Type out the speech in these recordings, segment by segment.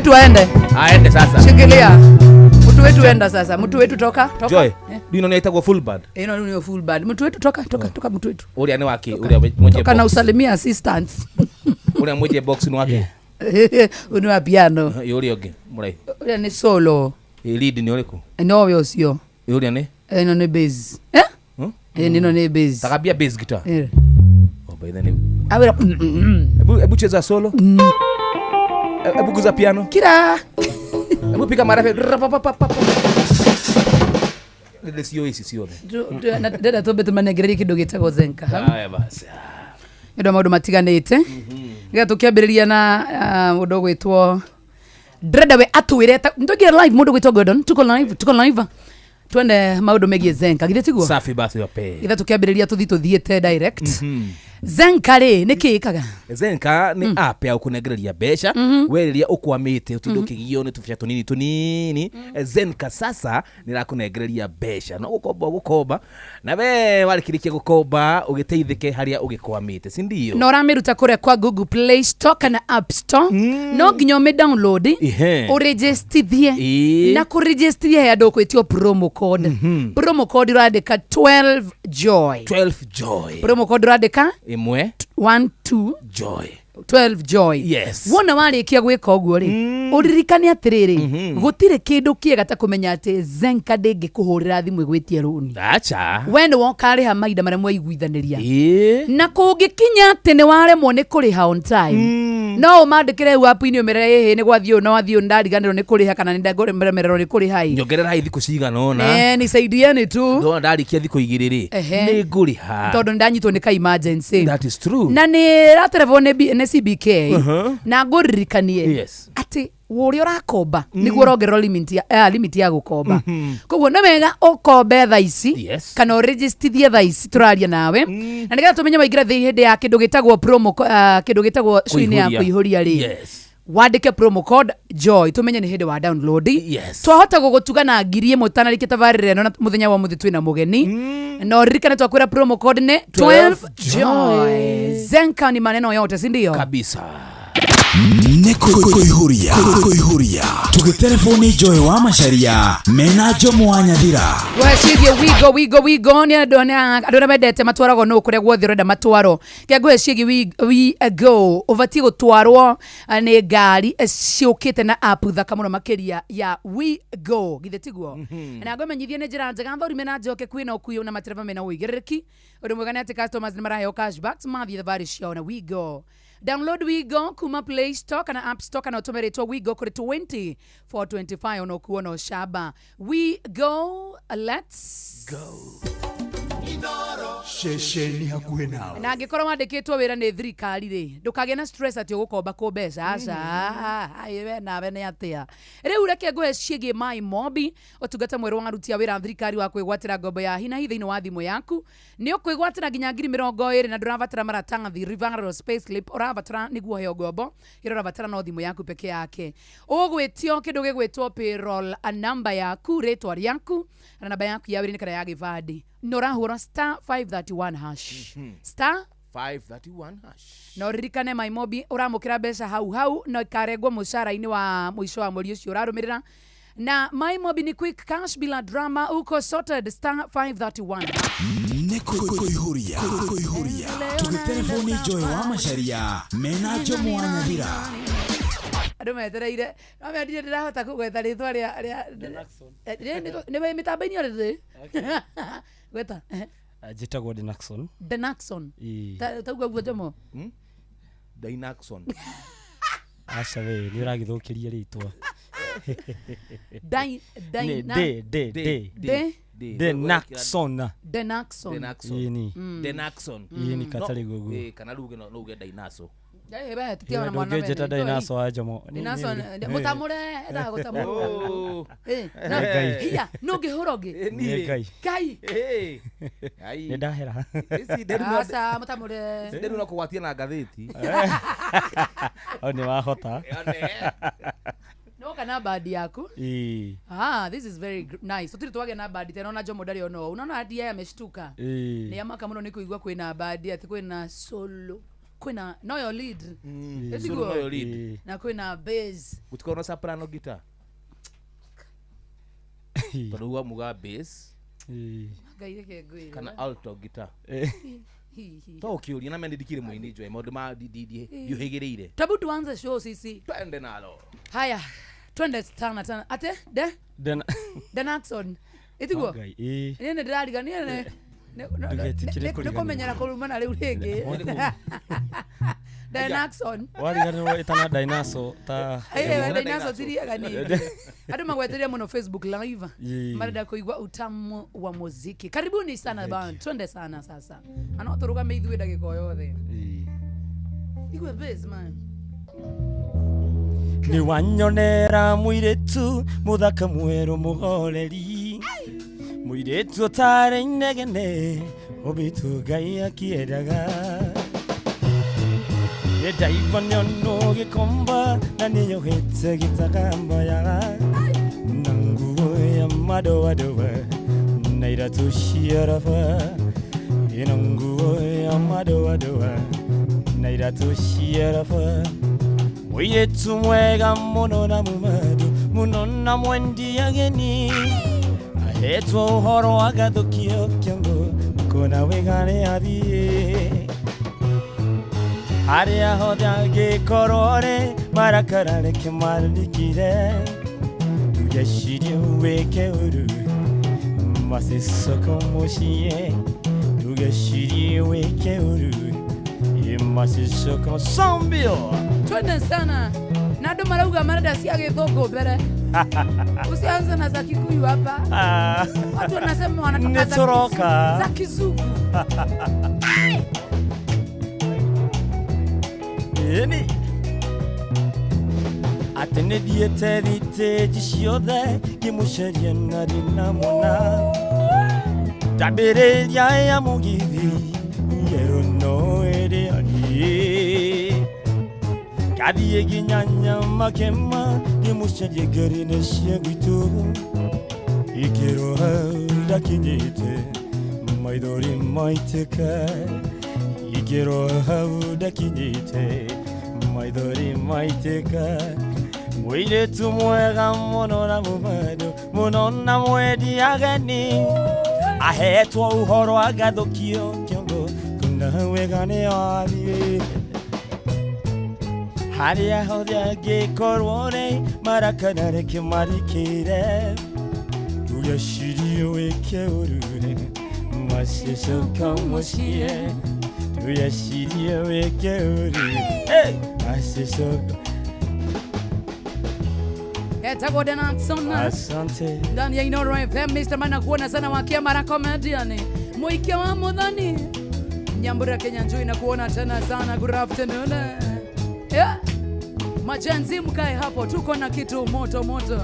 wetu aende. Aende sasa. Shikilia. Mtu wetu enda sasa. Mtu wetu toka. Joy. Do you know full bad? No full bad. Mtu wetu toka mtu wetu. Ule ani wake, ule mmoja. Kana usalimia assistants. Ule mmoja box ni wake. Unua piano. Yule oge, murai. Ule ni solo. Lead ni oleko. No yo sio. Yule ni? No ni bass. Nino ni bass. Takabia bass guitar. Oh by the name. Awira. Ebu cheza solo. Ebu guza piano. Kira. Ebu pika marafe. Dede sio. Dede tobe tumanegereria kidogo gitagwo Zenka. Haya basi. Ndo maundu matiganite. Ngiga tukiambiriria na mundu gwitwo Dreda we atwire ndogira live mundu gwitwo Gordon. Tuko live. Twende maundu megie Zenka. Githitiguo. Safi basi wape. Ngiga tukiambiriria tuthiite direct. Zenka ri nikikaga. Zenka ni app ya kunegereria besha weriria ukwamite utindukigio ni tufya tunini Zenka sasa nirakunegereria besha no gukomba na we walikirikia gukomba ugiteithike haria ugikwamite si ndio no ramiruta kure kwa Google Play Store kana App Store no nginyo me download uregistithie na kuregistithia ya dokwetio promo code radeka 12 joy promo code radeka imwe 12 joy 12 joy. Yes. Wona warikia gwika uguo ri uririkane atiriri gutire kindu kiega ta kumenya ati Zenka ndingi kuhurira thimu igwitie runi. Acha. Wende wokariha maida mara mwaiguithaniria. Na kungikinya ati ni waremwo ni kuriha on time. No mandikire app-ini umere ni gwathio no wathio ndariganirwo ni kuriha kana ni ndagoremererwo ni kuriha i. Nyogerera hi thiku cigana ona. Ni saidiane tu. Ndo ndarikia thiku igiriri. Ni nguriha. Tondu ndanyitwo ni ka emergency. That is true. Na ni raterevone CBK na nguririkanie ati wuri urakomba niguo rongerero limit ya gukomba koguo na wega ukombe tha ici kana registrithie tha ici turaria nawe na nigetha tumenye maingira thi hindi ya kindu gitagwo promo kindu gitagwo swine ya kuihuria ri wandike promo code joy tumenye ni hindi wa download twahota gugutuga na ngiri imwe tanarikita varire no muthenya wa muthi twina mugeni no ririkane twakwira promo code ne 12 joy. Zenka ni maneno yote si ndio kabisa. Kuihuria tugitelefoni Joy wa Macharia mena Jomo wa Nyathira gwecirie we go ni andona mendete matwarago no kuria guothe renda matwaro kia gwecirie we go ovati gutwarwo ni ngari ciukite na app thaka muno makiria ya we go githitiguo na ngwemenyithie ni njira njega thorime na njoke kwina ukuyo na matereva mena uigiriki undu mwegane ati customers ni maraheo cashbacks mathi thabari ciao na we go. Download we go kuma Play Store kana App Store kana utumeretwa we go kuri 20 425 ono kuona shaba. We go, let's go. Shesheni hakuhe nawe na angikora wandikitwo wira ni thirikari ri ndukage na stress ati ugukomba kumbeca aca we nawe ni atia riu reke ngwe ciege my mobi utungata mweru wa rutia wira thirikari wa kwigwatira ngombo ya hina hithiini wa thimu yaku ni ukwigwatira ginya 2020 na nduravatira maratangathi referral space clip uravatira niguo heo ngombo iravatira no thimu yaku peke yake ugwitio kindu gigwitwo payroll a number yaku ritwa ryaku na namba yaku ya wiri kana ya givadi norahura star 531 hash star 531 hash no ririkane my mobi uramukira mbeca hau no ikarengwo mucara-ini wa mwisho wa mweri ucio urarumirira na my mobi ni quick cash bila drama uko sorted star 531 kuihuria tugitelefoni Joy wa Macharia mena Jomo wa Nyathira andu metereire no me ndire ndirahota kugwetha ritwa ria ni we mitambaini ori gweta jitagwo Denaxon taugwa guo Jomo Denaxon aca we ni uragithukiria ritwa Denaxon ini katari gugu kana ruge no uge dinosaur Hebe tutia na mwana wewe. Ndio dinosaur wa Jomo. Dinosaur mutamure eda gutamure. Hiya no gihoroge. Kai. Ai. Ndahera. Asa mutamure. Ndio unakwatia na gatheti. Oni wahota. No kana badi yako. This is very nice. So twage na badi tena na Jomo dari ono. Unaona hadi yeye ameshtuka. Ni amaka muno niko igwa kwina badi ati kwina solo. kwina no your lead Solo no your lead. na kwina bass Utikona soprano guitar. Paruwa muga bass. gaire gwire Kana alto guitar. To ukiuria na mendikire muini Joy maundu ma yuhigireire. Tabu tuanze show sisi. Twende nalo. Haya. Twende tana. Ate the Naxon. Itiguo. Nene ndirariga nene. Ne komenyera kurumana riu ringi. Dinosaur. Warigana itana dinosaur ta. Dinosaur tiriaga ni. Adu magweteria muno Facebook live. Marada kuigwa utamu wa muziki. Karibuni sana band. Twende sana sasa. Anoturuga meithu ndagika yothe. Igwe bass man. Ni wanyonera muiretu muthaka mweru mugoreri. Muiretu tare inegene obitu gai akiedaga. Yeda ivanyo no gikomba na niyo hetse gitakamba ya. Nangu ya madoa doa naira tu shiarafa. Nangu ya madoa doa naira tu shiarafa. Muiretu mwega muno na mumadu muno na mwendi ageni. Ahetwo horo agathukio kiongo kona wegane athie. Aria hoda gikorore marakarare kemanikire. Tugeshiri weke uru masisoko moshie. Tugeshiri weke uru masisoko sambio. Twende sana. Nado marauga marada siage thogo bere. Usianze na za Kikuyu hapa. Watu wanasema wanataka za Kizungu. Yeni. Atene diete dite jishiode kimusheria na dinamona. Tabere ya mugithi yero no ere ali. Kadiye ginyanya makema kimusheria gerine shebitu. Ikero hada kinite maidori maiteka. Ikero hada kinite maidori maiteka. Mwile tumwega muno na mumado muno na mwedi agani. Ahetwa uhoro agathukio kiongo kuna wegane ali. Haria hodia gikorore marakanare kemarikire. Tugeshiri weke urure masisho kamoshie. Tugeshiri weke urure masisho. Etago Dinosaur. Asante. Ndani ya Inoro FM Mr. Mana kuona sana wakia mara comedian. Moikia wa modhani. Nyambura Kenya njoo na kuona tena sana. Good afternoon. Yeah. Majenzi mkae hapo tuko na kitu moto moto.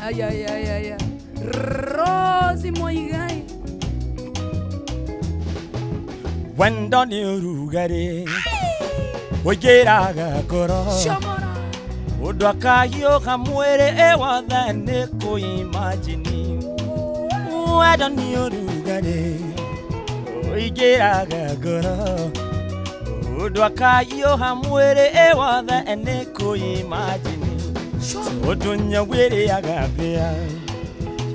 Aya. Rosi Moigai. Wendo ni urugare. Wegeraga koro. Shamora. Udwakayo kamwere ewatha ne ko imagine. Wendo ni urugare. Wegeraga koro. Udwakayo hamwere ewatha ne ko imagine. Odunya were agabea.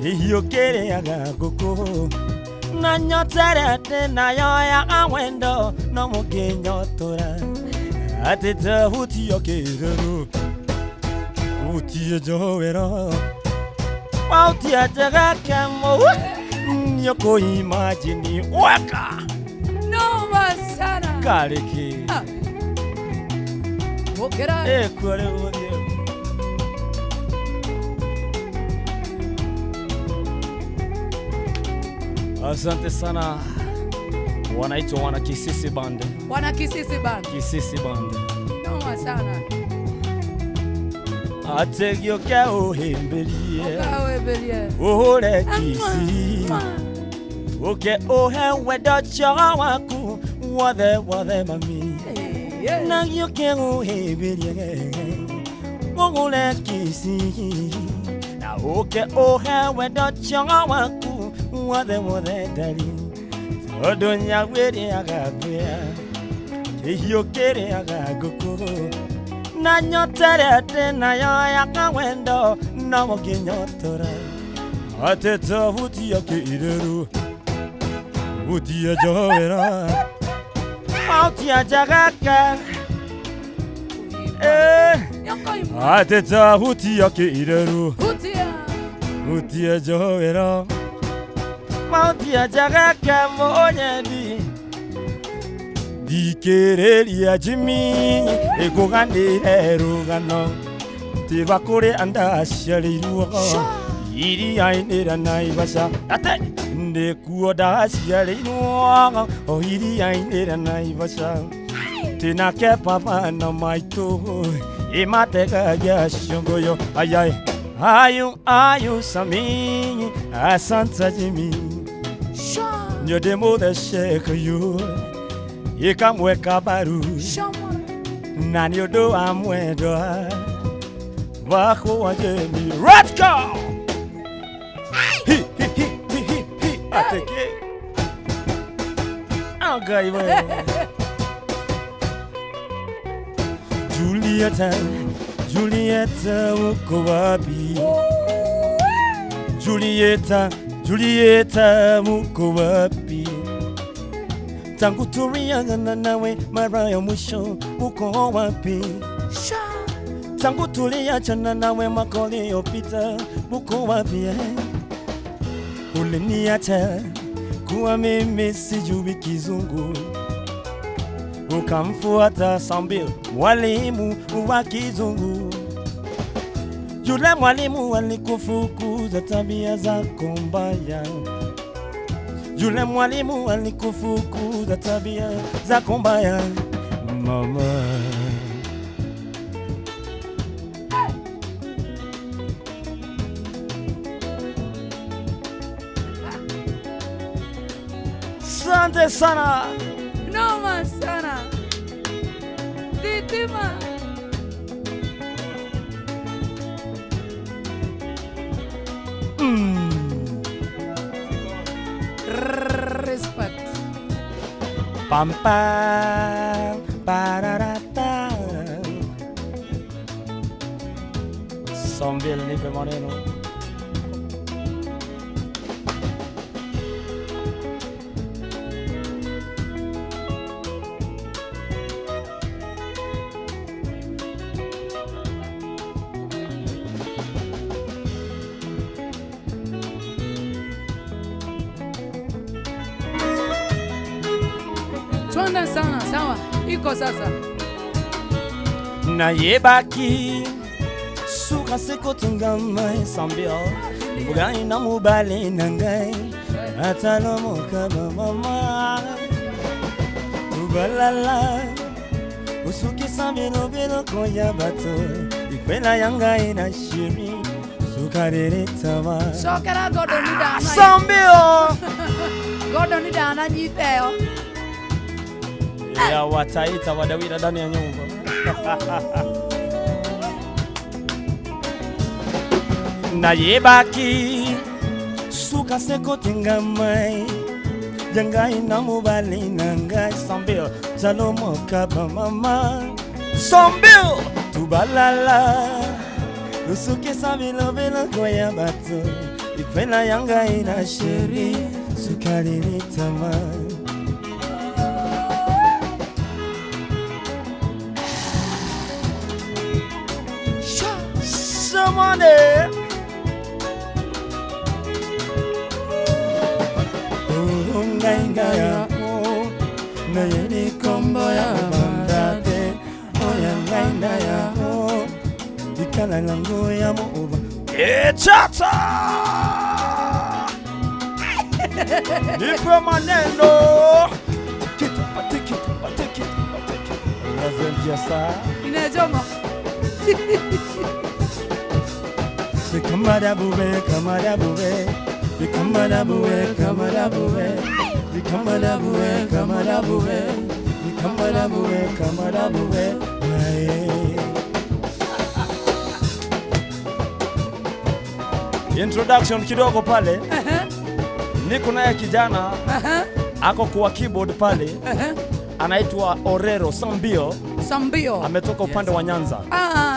Iyo kere agagoko. Na nyotere na yoya awendo no mugenyo tora. Atete huti yokerero. Huti jowero. Huti ajagakamo. Nyoko imagine waka. No masana. Kareke. Okera. Kwale wode. Asante sana. Wanaitwa wana Kisisi Band. Wana Kisisi Band. Kisisi Band. No sana. Ategyo ka ohembelie. Okawebelie. Ohore kisi. Oke ohe wedo chawaku. Wade mami. Na yo ke ohembelie. Ohore kisi. Na oke ohe wedo chawaku. Wade dali. Odonya were agabea. hiyo kere agaguko na nyotere tena ya kawendo na moginyotora ateta vuti yake ireru vuti ya jawera mauti ya jagaka ateta vuti yake ireru vuti ya jawera mauti ya jagaka monyedi dikereria jimi ekugandire rugano tibakure andasharirwo iri ainira naibasha ate ndekuo dasharirwo o iri ainira naibasha tinake papa na maito imateka ya shongoyo ayai ayu sami asanta jimi nyodemo de shekayo ikamweka baru nani odo amwedo wako wajeni let's go hi ateke agaiwe Julieta uko wapi Julieta uko wapi tangu tulianza nawe mara ya mwisho uko wapi tangu tuliachana nawe mwaka uliopita uko wapi uliniacha kuwa mimi sijui kizungu ukamfuata Sambil mwalimu wa kizungu yule mwalimu alikufukuza tabia zako mbaya yule mwalimu alikufukuza tabia zako mbaya mama Asante sana noma sana Titima respect pam pam pararata Sambil nipe maneno Twende sana sawa iko sasa na yebaki suka seko tungama Sambil bugai na mubali nangai atalomo kaba mama ubalala usuki Sambil belo koya bato ikwela yanga ina shiri sukarere tawa sokera godo ni dana Sambil godo ni dana nyiteo ya wataita wadawira ndani ya nyumba na yebaki suka seko tingamai jangai na mubali nangai Sambil talomo kaba mama Sambil tubalala usuke Sambil belo koya bato ikwela yanga ina sheri sukari tama money ngaya na yeni kombo ya bandate oya ngaya dikala lango ya moova chata nipe maneno tikit lazem jasa inajoma Kamada bube, kamada bube, kamada bube, kamada bube, kamada bube, kamada bube, kamada bube, kamada bube. Introduction kidogo pale. Niko naye kijana ako kwa keyboard pale. anaitwa Orero Sambio. Sambio. Ametoka upande wa Nyanza.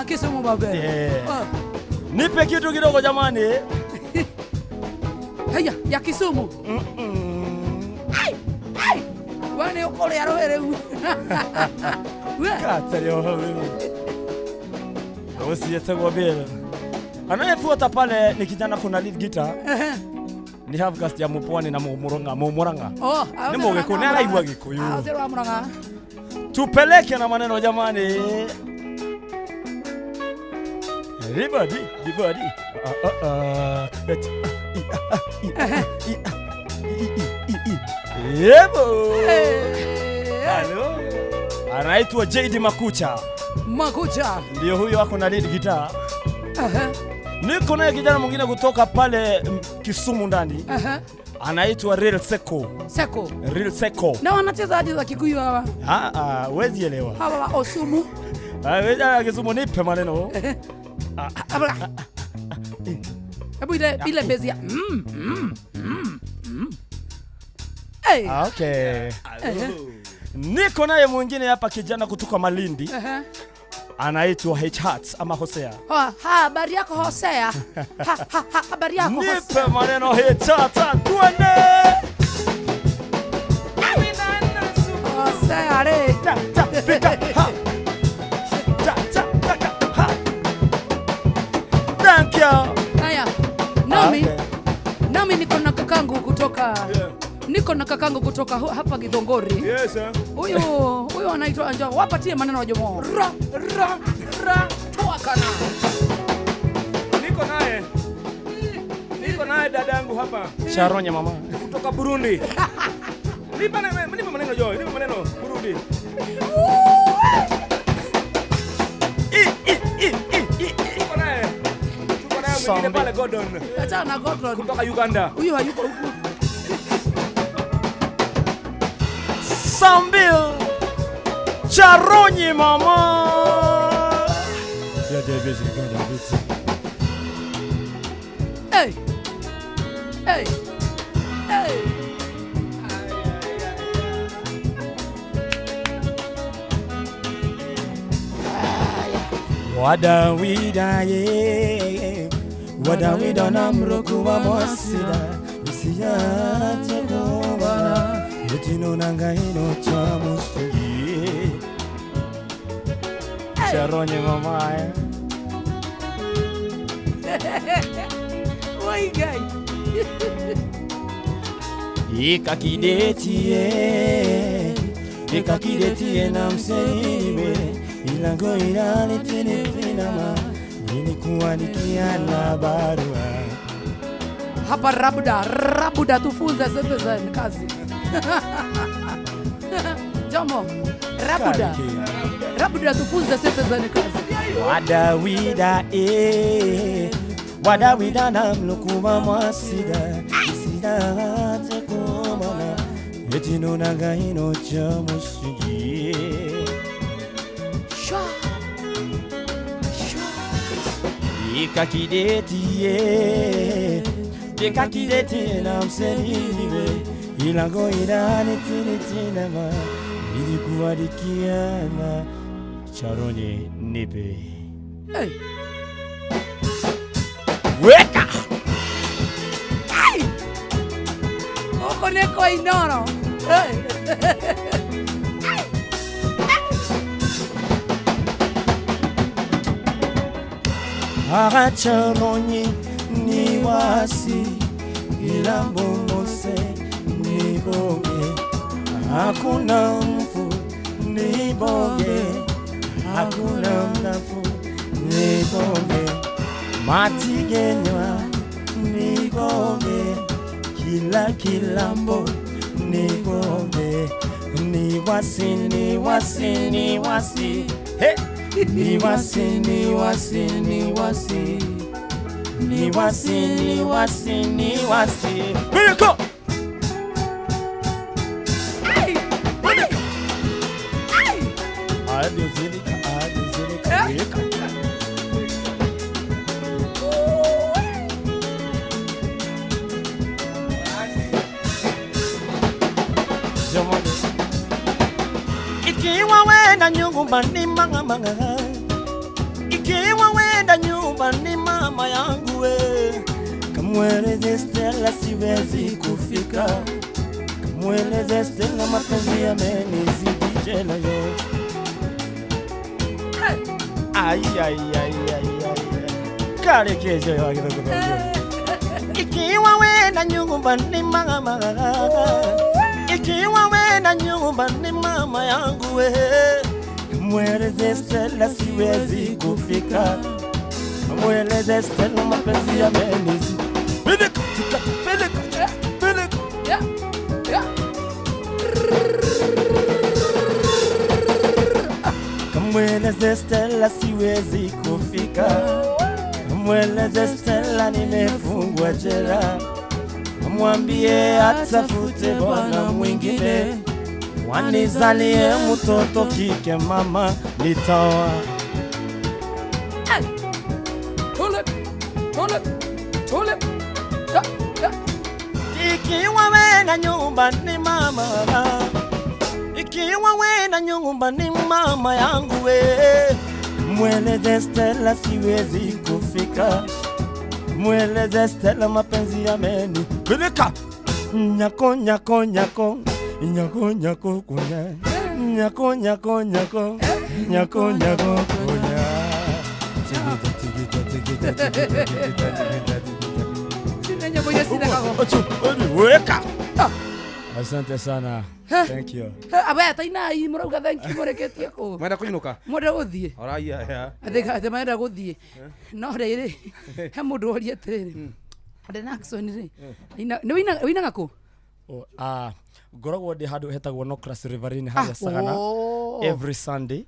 Kisumu babe. Nipe kitu kidogo jamani. Haya, ya Kisumu. Ai. Wane ukole aroere. Kata leo wewe. Usiyetengwa bila. Anayefuata pale ni kijana kuna lead guitar. Ni have cast ya Mupwani na Mumuranga. Ni Mogeko na raigwa Gikuyu. Azero Muranga. Tupeleke na maneno jamani. Everybody. Yebo. Hello. Anaitwa JD Makucha. Ndio huyo wako na lead guitar. Niko naye kijana mwingine kutoka pale Kisumu ndani. Anaitwa Real Seko. Real Seko. Na wanacheza hadi za Kikuyu hawa. Wezi elewa. Hawa wa Osumu. Wewe Kisumu nipe maneno. Hebu ile bezi ya. Okay. Niko naye mwingine hapa kijana kutoka Malindi. Anaitwa H-Hearts ama Hosea. Habari yako Hosea. Habari yako Hosea. Nipe maneno H-Hearts tuende. Hosea re. Pika. Thank you. Haya. Nami niko na kakangu kutoka hapa Githongori. Yes sir. Huyo anaitwa Anja. Wapatie maneno ya Jomo. Tuakana. Niko naye dada yangu hapa. Sharonya mama. Kutoka Burundi. Nipa maneno Joy, nipa maneno Burundi. Tuko naye mwingine pale Gordon. Acha na Gordon. Kutoka Uganda. Huyo hayuko huko. Sambio Charonyi mama. Hey. Wadawida na mroku wa mwasida usiyate kubana utino nangaino cha mushigi Charonye mamae Why guy? Ikakidetie na mseniwe ilango ilani tinitinama nilikuandikia na barua hapa Rabuda tufunze citizen kazi. Jomo Rabuda tufunze citizen kazi. Wadawida na mlukuma mwasida isida tekumana etino nagaino cha mushigi Ikakidetie na mseniwe ilango irani tinitinama ilikuadikia na Charonye nipe. Hey. Weka! Ay! Oko neko inoro. Hey. Charonye ni wasi ilambo mose ni boge hakuna mfu ni boge hakuna mnafu ni boge matigenywa ni boge kila kilambo ni boge ni wasi hey! Ni wasi Miracle nyumbani mama, ikiwa wenda nyumbani mama yangu we, kamweleze Stella siwezi kufika, kamweleze Stella mapenzi yamenizidi jela yo. Ay, kare kejo yo kidogo. Ikiwa wenda nyumbani mama, ikiwa wenda nyumbani mama yangu we, kamweleze Stella siwezi kufika, kamweleze Stella mapenzi yamenizidi. Peleka. Kamweleze Stella siwezi kufika, kamweleze Stella nimefungwa jela, kamwambie atafute bwana mwingine, wanizalie mtoto kike mama nitaoa. Ikiwa wena nyumbani mama, ikiwa wena nyumbani mama yangu we, mweleze Stella siwezi kufika, mweleze Stella mapenzi yameni peleka. Nyako kunya, nyako kunya. Weka. Asante sana. Thank you. Abaya taina hii murauga thank you mureketie ko. Mwenda kuinuka. Mwenda guthie. Oraya ya. Athe mwenda guthie. No riri. He mundu orie tiriri. Ade Naxon ri. Ni wina ngako. Ngoragwo ndi handu hetagwo Nocras Riverine haria Sagana every Sunday.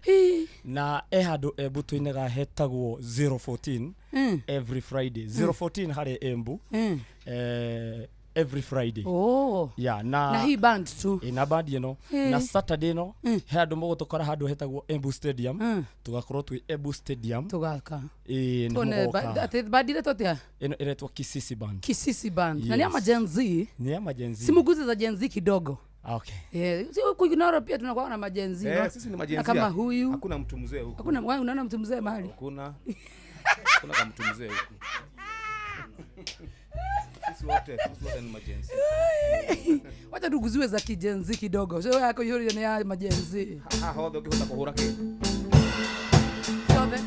Na handu Embu-ini ga hetagwo 014 every Friday. 014 haria Embu. Every Friday. Yeah, na hii band tu. Ina band ino na Saturday no handu mugutokora handu hetagwo Embu Stadium. Tugakorwo twi Embu Stadium. Tugaka. Tone band ile totia. Ino iretwa Kisisi Band. Kisisi Band. Na ni ama Gen Z. Ni ama Gen Z. Simuguze za Gen Z kidogo. Okay. Sio kuignore pia tunakuwa na majenzi. Sisi ni majenzi. Kama huyu. Hakuna mtu mzee huko. Hakuna wewe unaona mtu mzee mahali? Hakuna kama mtu mzee huko. Sisi wote ni majenzi. Wacha tuguziwe za kijenzi kidogo. Sio yako hiyo ni ya majenzi. Hodo ukihota kuhura ke. Sobe.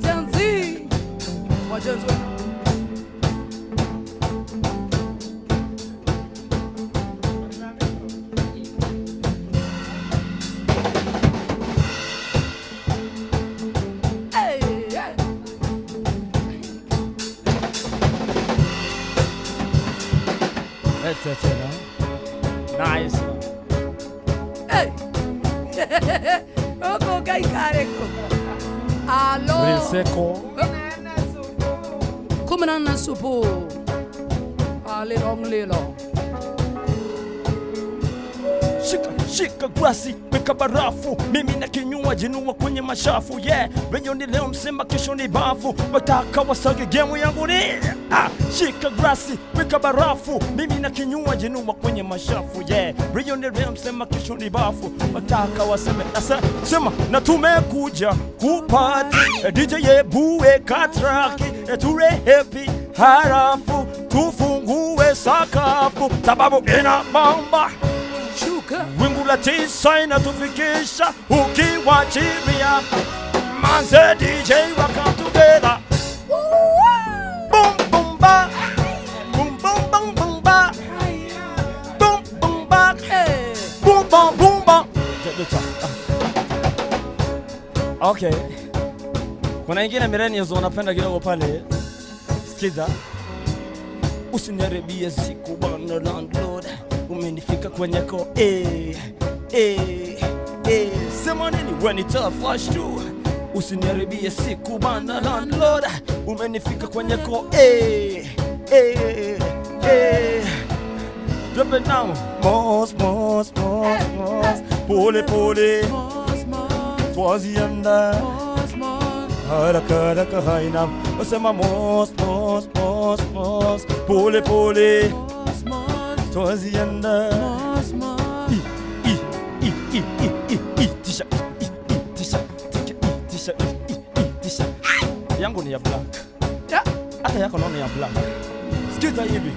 Jenzi. Wajenzi. Nice. Hey. Oko kai kareko. Alo. Briseko. Kumana supu. Ale long. Shika glasi, weka barafu, mimi na kinyua jinua kwenye mashafu. Yeah, wenyo ni leo msema kesho ni bafu, wataka wasage gemu yangu ni shika glasi, weka barafu, mimi na kinyua jinua kwenye mashafu. Yeah, wenyo ni leo msema kesho ni bafu, wataka waseme sema na tumekuja kupati DJ Ebu weka traki, ture happy harafu, tufungue sakafu, sababu ina bamba. Wingu la tisa inatufikisha ukiwa chini ya Manze DJ waka together. Boom boom ba. Boom boom bang bang ba. Boom boom ba. Boom bang boom bang. Okay. Kuna ingine millennials wanapenda kidogo pale. Sikiza. Usiniharibie siku bana landlord. Umenifika kwenye ko sema nini when it's a flash too. Usiniharibie siku bana landlord. Umenifika kwenye ko drop it now. Mos pole twazienda haraka haina. Usema mos pole twazienda Itisha, itisha, itisha, itisha. Yangu ni ya black. Hata yako naona ya black. Sikiza hivi.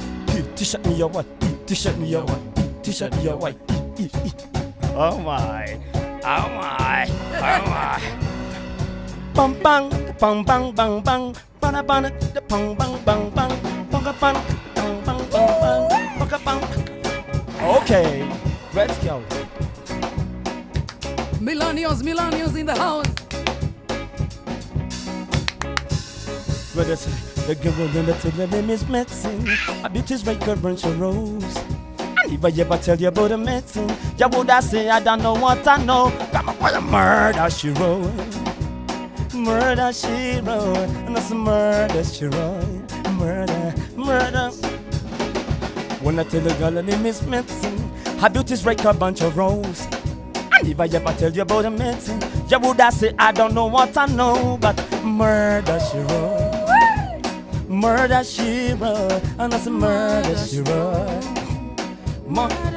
T-shirt ni ya white. T-shirt ni ya white. T-shirt ni ya white. Oh my. Oh my. Oh my. Bang bang bang bang bang bang. Bana bana bang bang bang bang. Banga bang bang bang bang. Banga bang. Okay. Let's go. Millennials in the house. Where they say the girl in the tell your name is medicine. A beauty's right girl burns your rose. And if I ever tell you about a medicine, you would I say I don't know what I know. Come on, what a murder she wrote. Murder she wrote. And that's a murder she wrote. Murder, murder. When I tell a girl her name is medicine, her beauty's right girl bunch of rose. And if I ever tell you about a medicine, you would I say I don't know what I know. But murder she wrote. Murder she wrote, and that's a murder she wrote.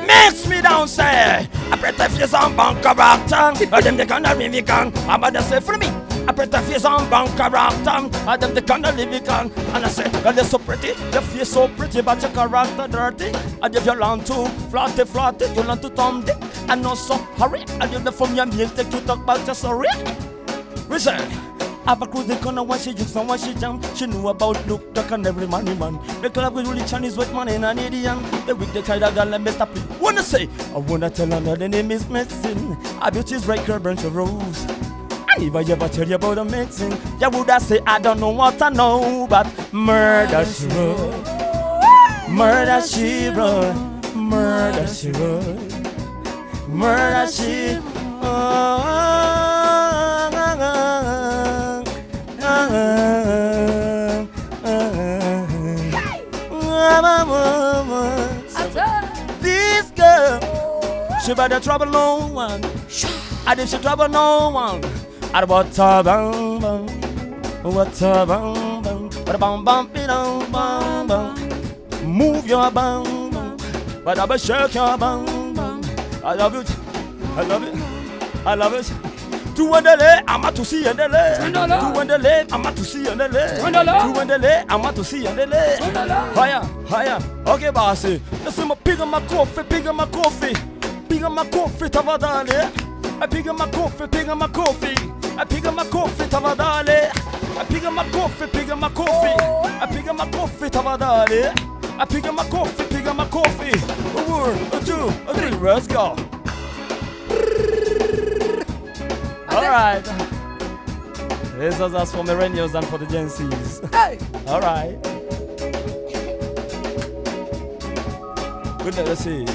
Makes me down say, I pray to face on bank character. I them the kind of live can. I'm about to say for me. I pray to face on bank character. I them the kind of live can. And I say, girl, you're so pretty, your face so pretty, but your character dirty. And if you learn to flat it, you learn to thumb it. And not so hurry. And you from your meals, take you talk about your sorry. Listen. Have a cruise the corner when she jukes and when she jump. She knew about look, duck and every money man. The club with really Chinese with money and an idiot. The week the kind of girl and best up. Wanna say, I wanna tell her the name is medicine. Her beauty's right her bunch of rose. And if I ever tell you about the medicine, you would I say I don't know what I know. But murder she wrote. Murder she wrote. Murder she wrote. Murder she This girl, she better trouble no one. I did she trouble no one. I what a bang bang, what a bang bang, what a bang bang, bang bang bang. Move your bang bang, but I be shake your bang bang. I love it, I love it, I love it. Tu endele, ama tu si endele. Tu endele, ama tu si endele. Tu endele, ama tu si endele. Higher, higher. Okay, bossy. Listen, my pig on my coffee, pig on my coffee. Pig on my coffee, tavadale. I pig on my coffee, pig on my coffee. I pig on my coffee, tavadale. I pig on my coffee, pig on my coffee. I pig on my coffee, tavadale. I pig on my coffee, pig on my coffee. A word, a two, a three, let's go. Alright. This was us for millennials and for the Gen Z's. Hey. Alright. Good night, let's see.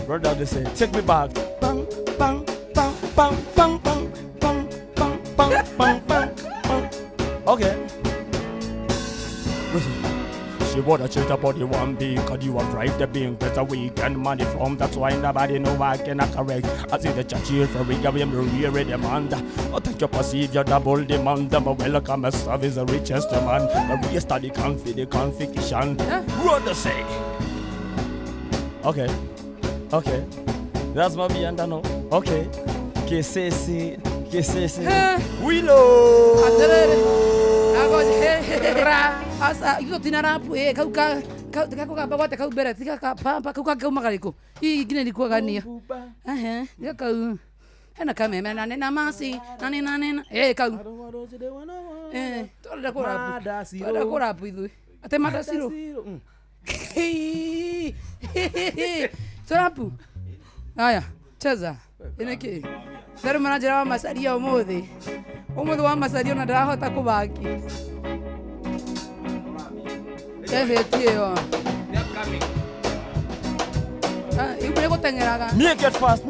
Brother, they say, take me back. Bang, bang, bang, bang, bang, bang, bang, bang, bang, bang, bang, bang. Okay. Listen. She wanna cheat about the one being, cause you have right the being, there's a weekend money from, that's why nobody know I cannot correct. I see the church here for week, I'm really demand. I think you perceive your double demand, I'm a welcome service, the richest man. The real study the configuration. What to say? Okay, okay. That's my be and I know. Okay. KCC, we know. Asa iko tinarapu kau ka bawate kau bere tika ka pampa kau ka magariko I gine dikuwa gania ya kau hena kame mena na masi nani kau toda korapu idu ate mada siro torapu aya cheza ineke Pero manager wa masaria umuthi wa masaria na ndahota kubaki Tío. You play with Make it fast. A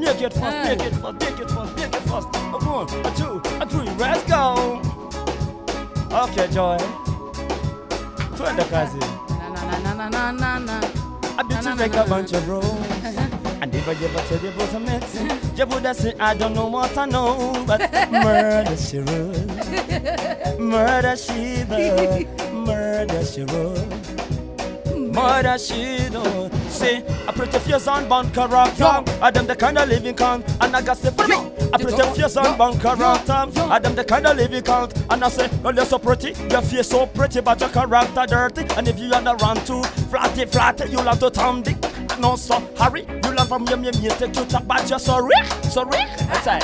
one, a two, a three, let's go. Okay, Joy. Twende kazi. Na. I bet you make a bunch of rolls. And if I ever tell you about a medicine, you would say I don't know what I know, but murder she wrote. Murder she wrote. Murder she wrote. murder she know. See, a pretty fierce and born character. I them the kind of living count, and I got say for me. A pretty fierce and born character. I them the kind of living count, and I say, well you're so pretty, your face so pretty, but your character dirty. And if you underrun too flatty, you'll have to turn dick. No so hurry, you learn from your mistake. You talk about your sorry. That's right.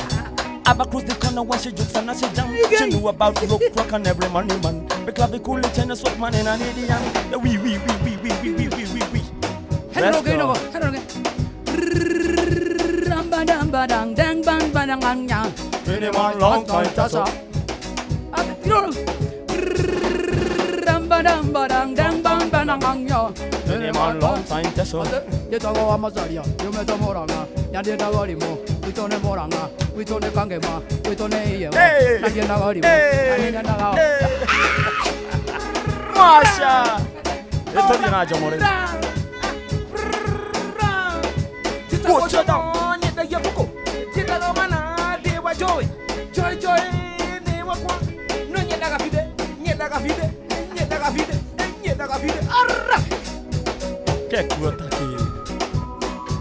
I've cruise the corner when she jokes and she jump. She knew about rock and every money man. Because the cool chain is what man in an idiot. We. Hello again. Rambadambadang dang bang badang yang. Anyone long time that's all. Rambadambadang dang bang badang yang. Anyone long time that's all. Kita go amasaria, yo me tomo ranga. Ya dia na gari mo, ito ne moranga, ito ne kangema, ito ne iye. Na dia na gari mo, ani na ga. Masha. Ito dia na jamore. Watcha down, ni da yabuko. Tika lo mana de wa joy. Joy ne wa kwa. No ni daga fide. Arra. Ke kuota ki.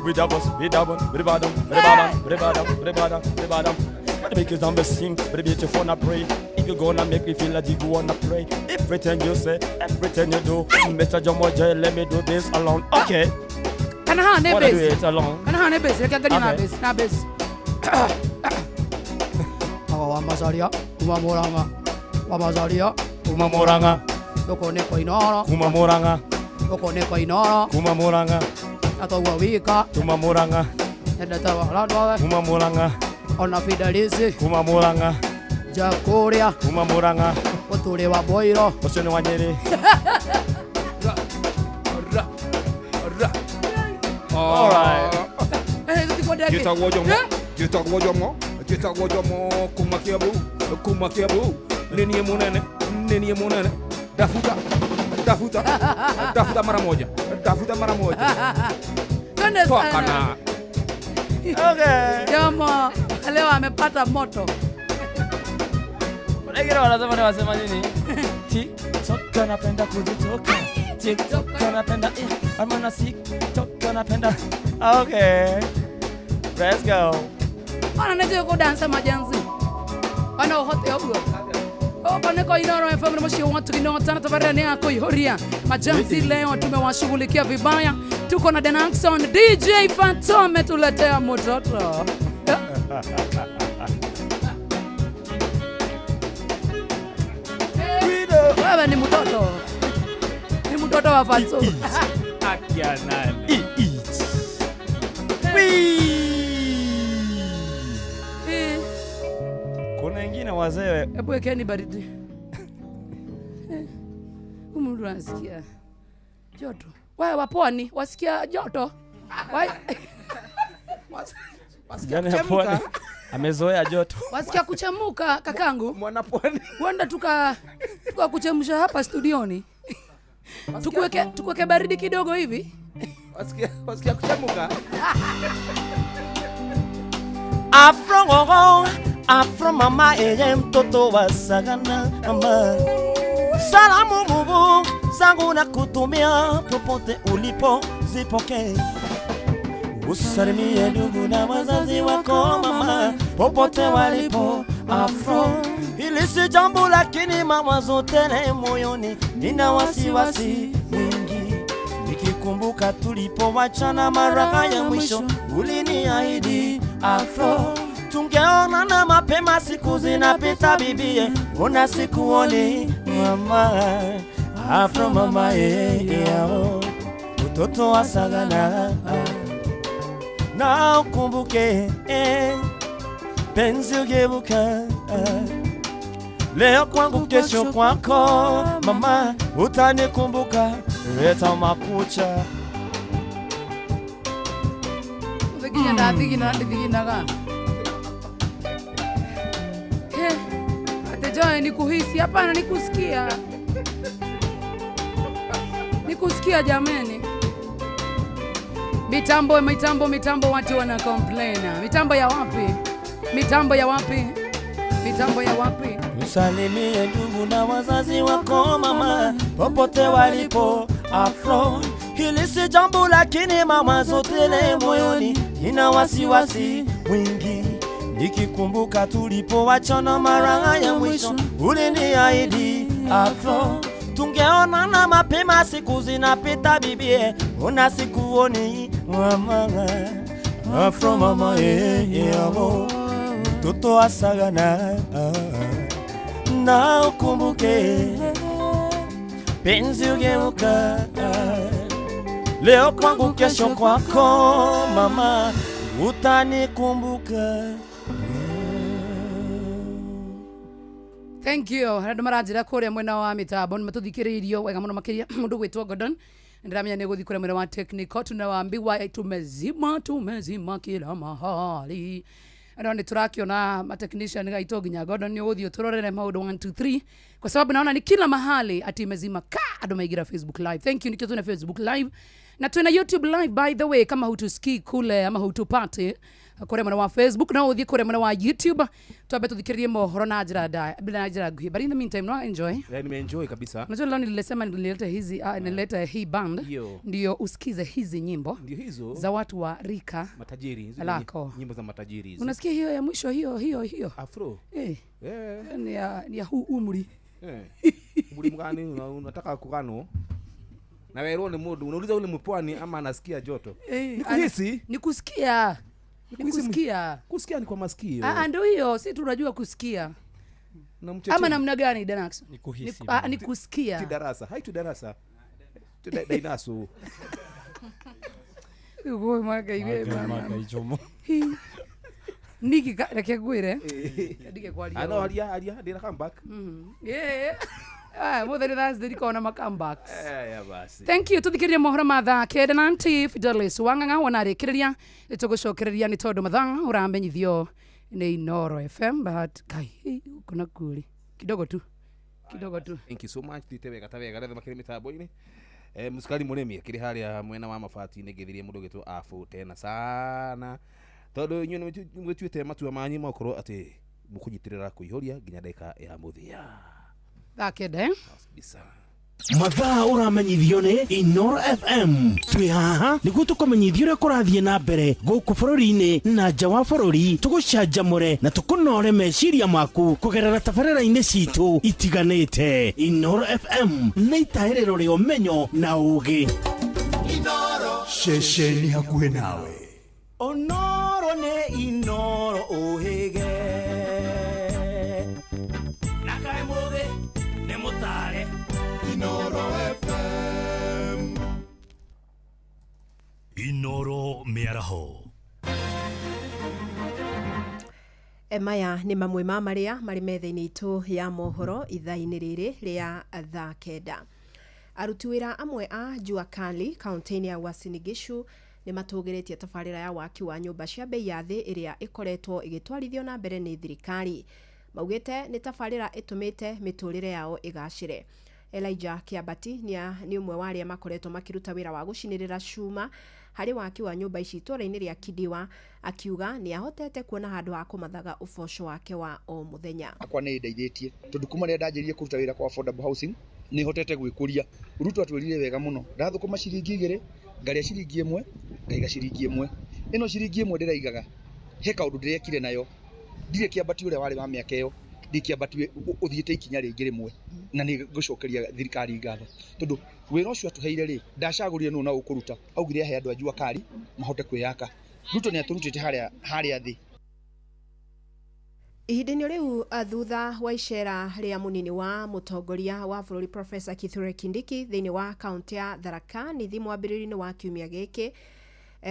Vidabos, ribadam. But make his zombies sing, but beautiful and pray. If you gonna make me feel like you wanna pray. Everything you say, everything you do, Mr. Jomo J, let me do this alone. Okay. Can I do it alone? Can I base? I can get na base. Awa masaria, Kumamoranga. Loko ne koinora. Kumamoranga. Atau wika. Kumamoranga. Ada tawa. Kumamoranga. Ona fidelisi. Kumamoranga. Jakoria. Kumamoranga. Otule wa boiro. Osene wa nyeri. All right. Jita wojomo kumakiabu nini munene dafuta mara moja Tokana. Okay. Jama leo amepata moto. Wengine wanasema nini? TikTok napenda kuzitoka. TikTok napenda amana TikTok napenda. Okay. Let's go. Ana neje ko dance majanzi. Ana hote obwo. Bana kwa Inoro FM mshi watu kinao tana tabarani yako ihoria. Majanzi leo tumewashughulikia vibaya. Tuko na Denaxon DJ Phantom tuletea mototo. Wewe ni mtoto. Ni mtoto wa Phantom. Akia nani? Kuna wengine wazee. Hebu wekeni baridi. Mtu anasikia joto. Wewe waponi wasikia joto? Wasikia pwani. Amezoea joto. Wasikia kuchemuka kakangu? Mwana pwani. Wanda tukakuchemsha hapa studioni. Tukuweke baridi kidogo hivi. Wasikia kuchemuka. Afro mama mtoto wa sagana mama. Salamu mubu zangu na kutumia popote ulipo zipokee. Usalimie ndugu na wazazi wako mama popote walipo. Afro hili si jambo lakini mawazo tele moyoni, nina wasiwasi mwingi nikikumbuka tulipowachana mara ya mwisho. Uliniahidi Afro tungeonana mapema, siku zinapita bibie, una sikuoni mama. Afro mama yao mtoto wa sagana na ukumbuke penzi ugeuka leo kwangu kesho kwako mama, utanikumbuka leta makucha Vigina ga. Atejoe nikuhisi hapana, nikusikia. Nikusikia jameni. Mitambo watu wana complain. Mitambo ya wapi? Usalimie ndugu na wazazi wako mama popote walipo. Afro hili si jambo lakini mawazo tele moyoni, nina wasiwasi mwingi nikikumbuka tulipoachana mara ya mwisho. Uliniahidi Afro tungeonana mapema, siku zinapita bibie, una sikuoni mama. Afro mama yao mtoto asagana na ukumbuke penzi ugeuka leo kwangu kesho kwako mama, utanikumbuka. Thank you. Handu maranjira kuria mwena wa mitambo nimathuthikiriirio wega muno makiria mundu gwitwo Gordon. Ndiramenya ni guthi kuria mwena wa technical, tunawaambiwa tumezima kila mahali. Ano ni turakiona ma technician gaito ginya Gordon ni uthio turorere maundu 1 2 3 kwa sababu naona ni kila mahali ati imezima andu maigira Facebook live. Thank you. Nikyo tuna Facebook live na tuna YouTube live by the way, kama hutusikii kule ama hutupate kore mwana wa Facebook na uthie kore mwana wa YouTube, tuabe tuthikirie mohoro na njira nguhi. But in the meantime no enjoy. Yeah, nimeenjoy kabisa. Unajua leo nilisema nilileta hizi nilileta hii band ndio usikize hizi nyimbo. Ndio hizo za watu wa rika matajiri, hizo nyimbo za matajiri hizo. Unasikia hiyo ya mwisho hiyo Afro? Ni ya huu umri. Umri mgani unataka kugano? Na wewe ni mundu unauliza ule mpwani ama anasikia joto? Nikuhisi? Nikusikia. Kusikia ni kwa masikio. Ndio hiyo, si tunajua kusikia. Ama namna gani Danax? Nikuhisi. Nikusikia. Darasa. Haitu darasa. Dainasu. Uwe mwaka iwe mama ijomo. Niki reke gwire. Ndike kwali. Ano alia dina come back. Mother that's the corner ma comebacks. Basi. Thank you. Tuthikiria mohoro mathaa kenda na Anti Fidelis Wanganga wanarikiria itugucokereria ni tondu mathaa uramenyithio ni Inoro FM but kai kuna kuli kidogo tu. Thank you so much. Titewega retha makiri mitambo-ini. Musikali muremi akiri haria mwena wa mafati ni githirie mundu gitu afu tena sana. Tondu nyune mwituite matua manyi makorwo ati mukunyitirira kuihoria nginya ndeka ya muthia. Dakede. Bisa. Mathaa uramenyithio ni Inoro FM. Twi haha niguo tukumenyithio uria kurathie na mbere guku bururi-ini na nja wa bururi, tugucanjamure na tukunore meciria maku kugerera tabarĩra-inĩ citu itiganĩte. Inoro FM nĩ itaĩrĩro rĩa ũmenyo na ũũgĩ. Inoro ceceni hakuhĩ nawe. Onoro nĩ Inoro ũhĩge nakae mũgĩ nĩ mũtare. Inoro FM. Inoro Mĩaraho. Maya nĩ mamwe ma marĩa marĩ metha-inĩ itũ ya mohoro ithaa-inĩ rĩrĩ rĩa thaa kenda. Aruti wĩra amwe a Jua Kali kaunti-inĩ ya Uasin Gishu nĩ matũgĩrĩtie tabarĩra ya waki wa nyũmba cia bei ya thĩ ĩrĩa ĩkoretwo ĩgĩtwarithio na mbere nĩ thirikari. Maugĩte nĩ tabarĩra ĩtũmĩte mĩtũrĩre yao ĩgacĩre. Elijah Kiabati ni umwe wa arĩa makoretwo makiruta wĩra wa gũcinĩrĩra cuma harĩ waki wa nyũmba ici itũra-inĩ rĩa Kidiwa, akiuga nĩ ahotete kuona handũ ha kũmathaga ũboco wake wa o mũthenya. Akwa nĩ ndeithĩtie tondũ kuma rĩrĩa ndanjĩrĩirie kũruta wĩra kwa affordable housing nĩ hotete gwĩkũria. Ruto atwĩrire wega mũno, ndathũkũma ciringi 2 ngaria ciringi 1 ngaiga ciringi 1. Ĩno ciringi 1 ndĩraigaga he kaũndũ ndĩrekire nayo. Ndirĩ Kiabati ũrĩa warĩ wa mĩaka ĩyo, ndi Kiabati ũthiĩte ikinya rĩngĩ rĩmwe na nĩ ngũcokeria thirikari ngatho tondũ wĩra ũcio atũheire rĩ ndacagũrire nũ na ũkũruta, augire ahe andũ a Jua Kali mahote kwĩyaka. Ruto nĩ atũrutĩte harĩa thĩ. Ihinda-inĩ rĩu thutha wa icera rĩa mũnini wa mũtongoria wa bũrũri Professor Kithure Kindiki thĩinĩ wa kaunti ya Tharaka Nithi mwambĩrĩrio-inĩ wa kiumia gĩkĩ,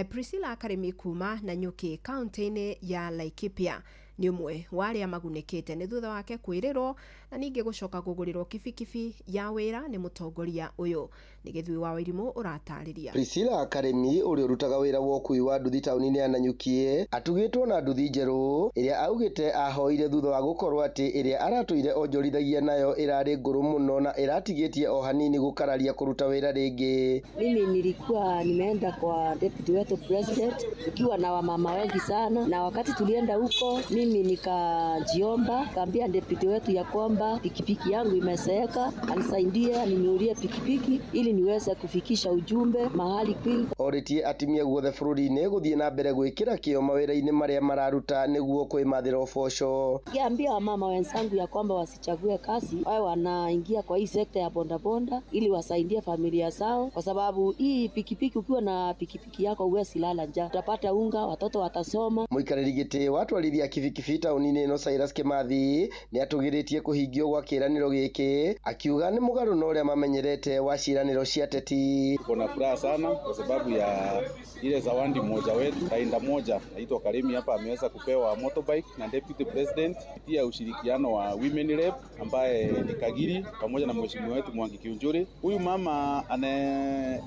Priscilla Karemi kuma Nanyuki kaunti-inĩ ya Laikipia ni umwe wa arĩa magunĩkĩte nĩ thutha wake kwĩrĩrwo na ningĩ gũcoka kũgũrĩrwo kibikibi ya wĩra nĩ mũtongoria ũyũ. Nĩ Gĩthui wa Wairimũ ũratarĩria. Priscilla Karemi ũrĩa ũrutaga wĩra wa ũkui wa nduthi taũni-inĩ ya Nanyuki atugĩtwo na nduthi njerũ ĩrĩa augĩte ahoire thutha wa gũkorwo atĩ ĩrĩa aratũire onjorithagia nayo ĩrarĩ ngũrũ mũno na ĩratigĩtie o hanini gũkararia kũruta wĩra rĩngĩ. Mimi nilikuwa nimeenda kwa deputy wetu president tukiwa na wamama wengi sana, na wakati tulienda huko mimi mimi nikajiomba, kaambia deputy wetu ya kwamba pikipiki yangu imeseeka, anisaidie aninunulie pikipiki ili niweze kufikisha ujumbe mahali kwingi. Oritie atimia guothe bururi-ini guthie na mbere gwikira kio mawira-ini maria mararuta niguo kwimathira uboco. Kiambia wamama wenzangu ya kwamba wasichague kazi, wao wanaingia kwa hii sekta ya bonda ili wasaidie familia zao, kwa sababu hii pikipiki, ukiwa na pikipiki yako huwezi lala njaa, utapata unga, watoto watasoma. Muikariri giti watwarithia kibikibi tauni-ini ino Cyrus Kimathi ni atugiritie kuhingio gwa kiraniro giki, akiuga ni mugaru na uria mamenyerete wa ciraniro cia teti. Kuna furaha sana kwa sababu ya ile zawadi mmoja wetu, rainda moja naitwa Karimi hapa ameweza kupewa motorbike na deputy president, pia ushirikiano wa women rep ambaye ni Kagiri pamoja na mheshimiwa wetu Mwangi Kiunjuri. Huyu mama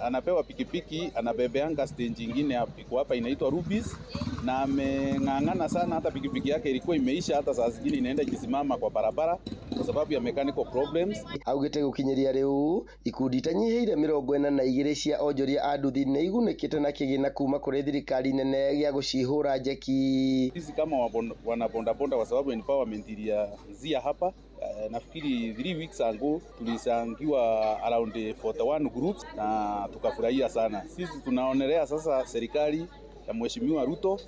anapewa pikipiki, anabebeanga stage nyingine hapa inaitwa Rubis, na ameng'ang'ana sana, hata pikipiki yake ilikuwa imeisha, hata saa zingine inaenda ikisimama kwa barabara kwa sababu ya mechanical problems. Augite gukinyeria riu ikundi tanyihiire 42 cia onjoria a nduthi ni igunikite na kigina kuma kuri thirikari nene gia gucihura jeki. Sisi kama wana bonda kwa sababu empowerment ya zia hapa, nafikiri 3 weeks ago tulisangiwa around 41 groups na tukafurahia sana. Sisi tunaonelea sasa serikali ya Mheshimiwa Ruto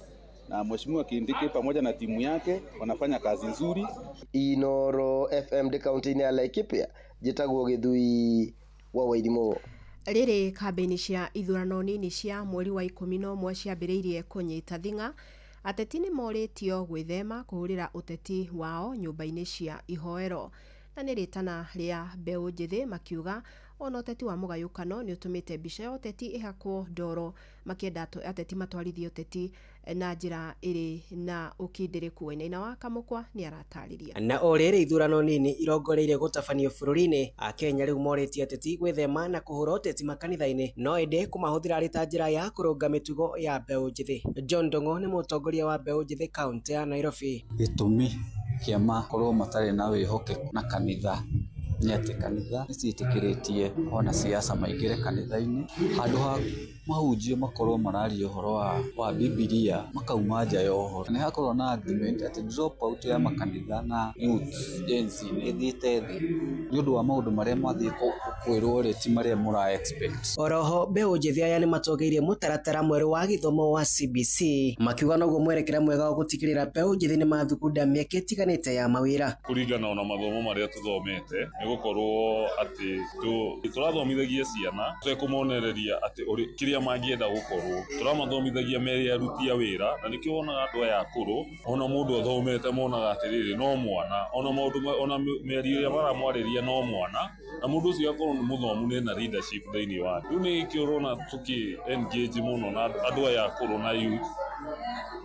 na Mheshimiwa Kindiki pamoja na timu yake wanafanya kazi nzuri. Inoro FM de county ya Laikipia, jitagwo Githui wa Wairimo. Riri kambeni cia ithurano nini cia mweri wa 11 ciambiriirie kunyita thinga, ateti ni moritio gwithema kuhurira uteti wao nyumba-ini cia ihoero, na ni ritana ria mbeu njithi makiuga ona uteti wa mugayukano ni utumite mbica ya uteti ihakwo ndoro, makienda ateti matwarithio uteti na njira iri na ukindiriku. Wainaina wa Kamukwa ni aratariria. Na orere ithurano nini irongoreire gutafanio bururi-ini, Akenya riu moretie ateti gwithema na kuhura uteti makanitha-ini, no ende kumahuthira rita njira ya kurunga mitugo ya mbeu njithi. John Ndongo ni mutongoria wa mbeu njithi kaunti ya Nairobi. Gitumi kiama korwo matari na wihokeku na kanitha ni ati kanitha niciitikiritie ona siasa maigire kanitha-ini, handu ha mahunjio makorwo mararia uhoro wa Biblia makauma nja ya uhoro. Ni hakorwo na agreement ati drop out ya makanitha na youth agency ni thiite thi ni undu wa maundu maria mathii kwirwo reti maria mura expect. Oroho mbeu njithi aya ni matogeirie mutaratara mweru wa githomo wa CBC, makiuga noguo mwerekera mwega wa gutikirira mbeu njithi ni mathugunda mieke itiganite ya mawira kuringana na mathomo maria tuthomete, ni gukorwo ati turathomithagia ciana twekumonereria ati kiria mangienda gukorwo turamathomithagia meri ya rutia wira, na nikio wonaga andu aya akuru ona mundu athomete monaga atiriri no mwana, ona maundu ona meri ya maramwariria no mwana, na mundu ucio akorwo ni muthomu ni na leadership thiini wa riu ni ikiorona tuki engage muno na andu aya akuru na youth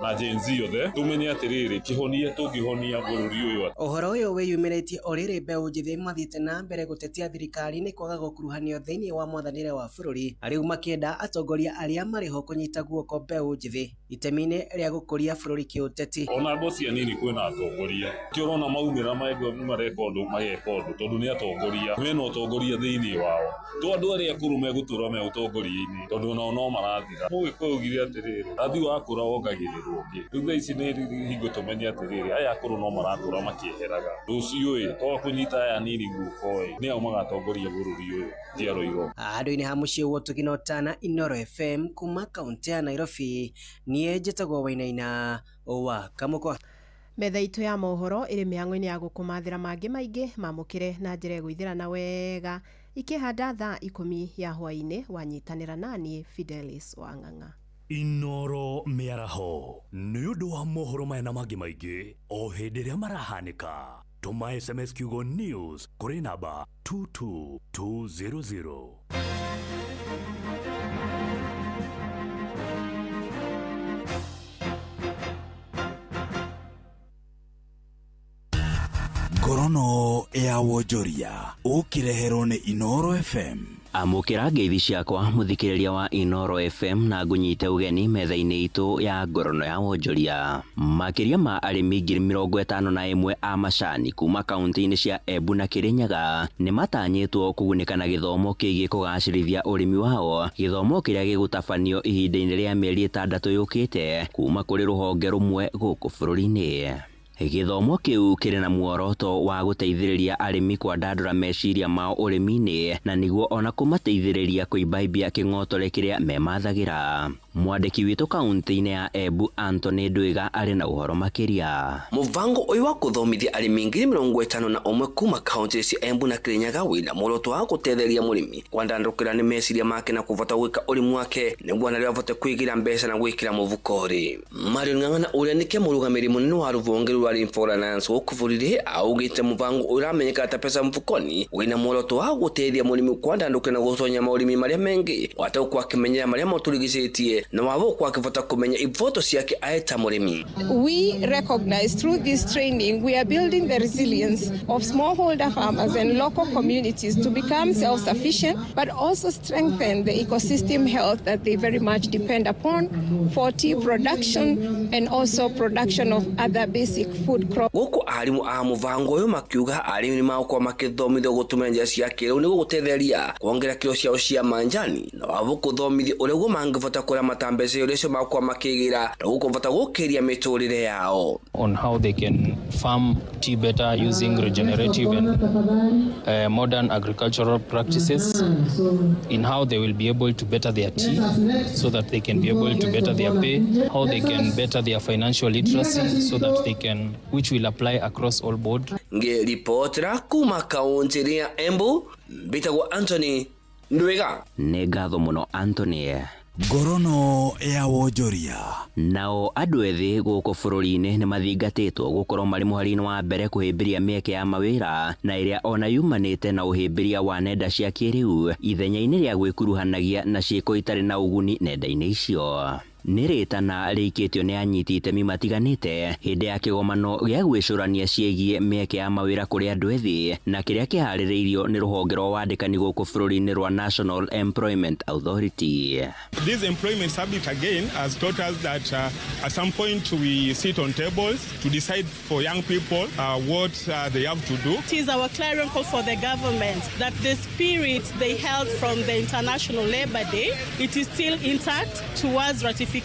na Gen Z yothe tumenye atiriri kihonia tungihonia bururi uyu. Uhoro uyu wiyumiretie oriri mbeu njithi mathiite na mbere gutetia thirikari ni kwaga gukuruhanio thiini wa mwathanire wa bururi, ariu makienda atongoria aria mariho kunyita guoko mbeu njithi itemi-ini ria gukuria bururi kiuteti. Ona andu cia nini kwina atongoria kiorona maumira mareka undu mageka undu tondu ni atongoria mena utongoria thiini wao, tu andu aria akuru megutura me utongoria-ini tondu no marathira. Mugikuugire atiriri athi wakura wongagirira riu ici ni hingo tumenye atiriri aya akuru no maratura makieheraga rucio to kunyita aya nini guko ni au magatongoria bururi uyu jiaro igo. Andu-ini ha mucii wo tukinotana Inoro FM kuma kaunti ya Nairobi, nie njitagwo Wainaina wa Kamukwa. Metha itu ya mohoro iri mihango-ini ya gukumathira mangi maingi mamukire na njira gwithirana wega ikihanda thaa 10 ya hwaini. Wanyitanira nani Fidelis Wang'ang'a. Inoro miaraho ni undu wa mohoro maya na mangi maingi o hindi ria marahanika. Tuma SMS kiugo news kuri namba 22200. Ngorono ya wonjoria ukireherwo ni Inoro FM. Amukira ngeithi ciakwa muthikiriria wa Inoro FM na ngunyite ugeni metha-ini itu ya ngorono ya wonjoria. Makiria ma arimi 51,000 a macani kuma kaunti-ini cia Embu na Kirinyaga ni matanyitwo kugunika na githomo kigie kugacirithia urimi wao, githomo kiria gigutabanio ihinda-ini ria mieri 6 yukite kuma kuri ruhonge rumwe guku bururi-ini. Githomo kiu kiri na muoroto wa guteithiriria arimi kwandandura meciria mao urimi-ini na niguo ona kumateithiriria kuibaibia king'otore kiria memathagira. Mwandiki witu kaunti-ini ya Embu Anthony Ndwiga ari na uhoro makiria. Muvango uyu wa kuthomithia arimi 51 kuma kaunti cia Embu na Kirinyaga wina muoroto wa guteithĩrĩria murimi kwandandũkĩra ni meciria make na kuvota gwika urimi wake niguo na avote kwigira mbeca na gwikira muvukori. Marion Ng'ang'ana uria nike murugamiri munene wa ruvonge rwa Finance ukuvurire augite muvango uramenyeka ta pesa mfukoni wina muoroto wa guteithia murimi kwandandũkĩra na gutonya maurimi maria mengi wataukwa akimenyera maria maturigicetie na wavo kwa kivota kumenya ivoto ciake aeta murimi. We recognize through this training we are building the resilience of smallholder farmers and local communities to become self-sufficient but also strengthen the ecosystem health that they very much depend upon for tea production and also production of other basic food crops. Guku arimu a muvango uyu makiuga arimi ni makwa makithomithio gutumira njira cia kiriu ni gutetheria kuongera kiro ciao cia manjani na wavo kuthomithio uria guo mangivota kuria matambece uria cio makwa makigira na gukuvota gukiria miturire yao. On how they can farm tea better using regenerative and modern agricultural practices, in how they will be able to better their tea so that they can be able to better their pay, how they can better their financial literacy so that they can, which will apply across all board. Nge reportera kuma kaunti ya Embu, bitagwo Anthony Ndwiga. Ngatho muno Anthony. Ngorono ya wonjoria. Nao andu ethi guku bururi-ini ni mathingatitwo gukorwo mari muhari-ini wa mbere kuhimbiria mieke ya mawira na iria ona yumanite na uhimbiria wa nenda cia kiriu ithenya-ini ria gwikuruhanagia na ciiko itari na uguni nenda-ini icio. Niritana rikitio ni anyiti itemi matiganite hindi ya kigomano gia gwicurania ciegie mieke ya mawira kuri andu ethi na kiria kihaririirio ni ruhonge rwa wandikani guku bururi-ini rwa National Employment Authority. This employment summit again has taught us that at some point we sit on tables to decide for young people what they have to do. It is our clarion call for the government that the spirit they held from the International Labour Day, it is still intact towards ratification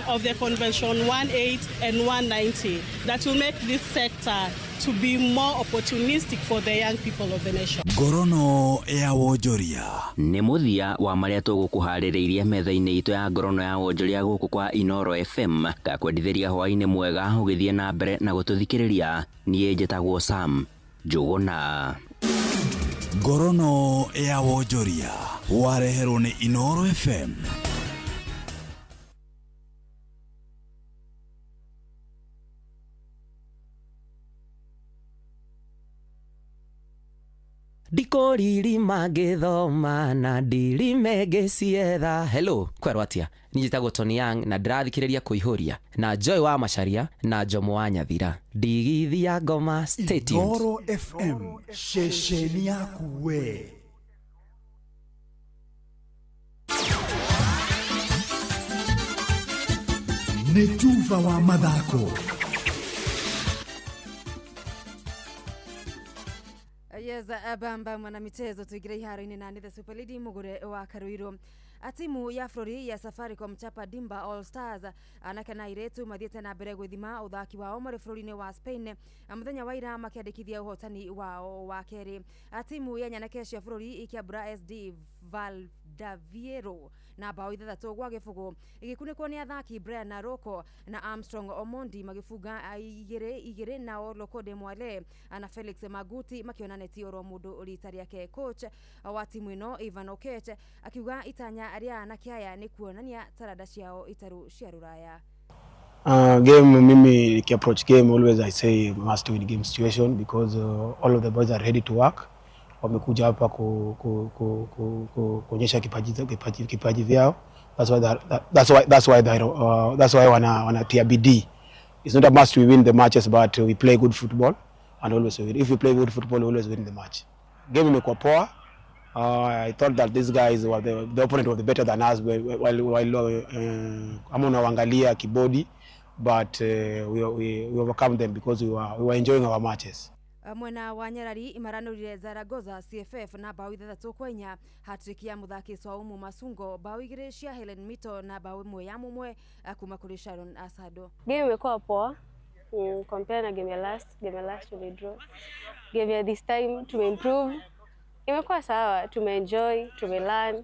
of the Convention 180 and 190 that will make this sector to be more opportunistic for the young people of the nation. Ngorono ya wonjoria. Ni muthia wa maria tugukuhaririirie metha-ini itu ya ngorono ya wonjoria guku kwa Inoro FM gakwendithiria hwaini mwega ugithie na mbere na gututhikiriria nie njitagwo Sam Njuguna. Ngorono ya wonjoria wareherwo ni Inoro FM. Dikoriri magithoma na ndiri megecietha. Hello, kwerwatia nijitagwo Tony Young na ndirathikiriria kuihuria na Joy wa Macharia na Jomo wa Nyathira. Ndigithia ngoma state. Inoro FM shesheni yaku we. Netuva wa mathako. Yes, abamba mwana michezo tuigire iharo-ini na the Super League mugure wa Karuiro. Timu ya Flori ya Safaricom chapa Dimba All Stars anake na iretu mathiete na mbere gwithima uthaki wao mari bũrũri-inĩ wa Spain muthenya wa ira makiandikithia uhotani wao wa keri. Timu ya nyanake cia bũrũri ikiambura SD Valdaviero na bao 3 gwa gibugu igikunikwo ni athaki Brian Naroko na Armstrong Omondi magifunga igire na Lokode Mwale na Felix Maguti makionaneti oro mundu rita riake. Coach wa timu ino Ivan Okech akiuga itanya aria na kiaya ni kuonania tarada ciao itaru cia ruraya. Game mimi approach game always I say must win game situation because all of the boys are ready to work. Wamekuja hapa kuonyesha kipaji vyao. That's why wanatia bidii. It's not a must we win the matches, but we play good football and always win. If we play good football, we always win the match. Game imekuwa poa. I thought that these guys were the opponent was better than us while kama unaangalia kibodi, but we overcome them because we were enjoying our matches. Mwena wa Nyarari imaranurire Zaragoza CFF na bao 3-4 hat-trick ya muthaki Swaumu Masungo, bao 2 cia Helen Mito na bao 1 ya mumwe kuma kuri Sharon Asado. Game imekuwa poa compare na game ya last tumedraw. Game ya this time tumeimprove. Imekuwa sawa, tumeenjoy, tumelearn.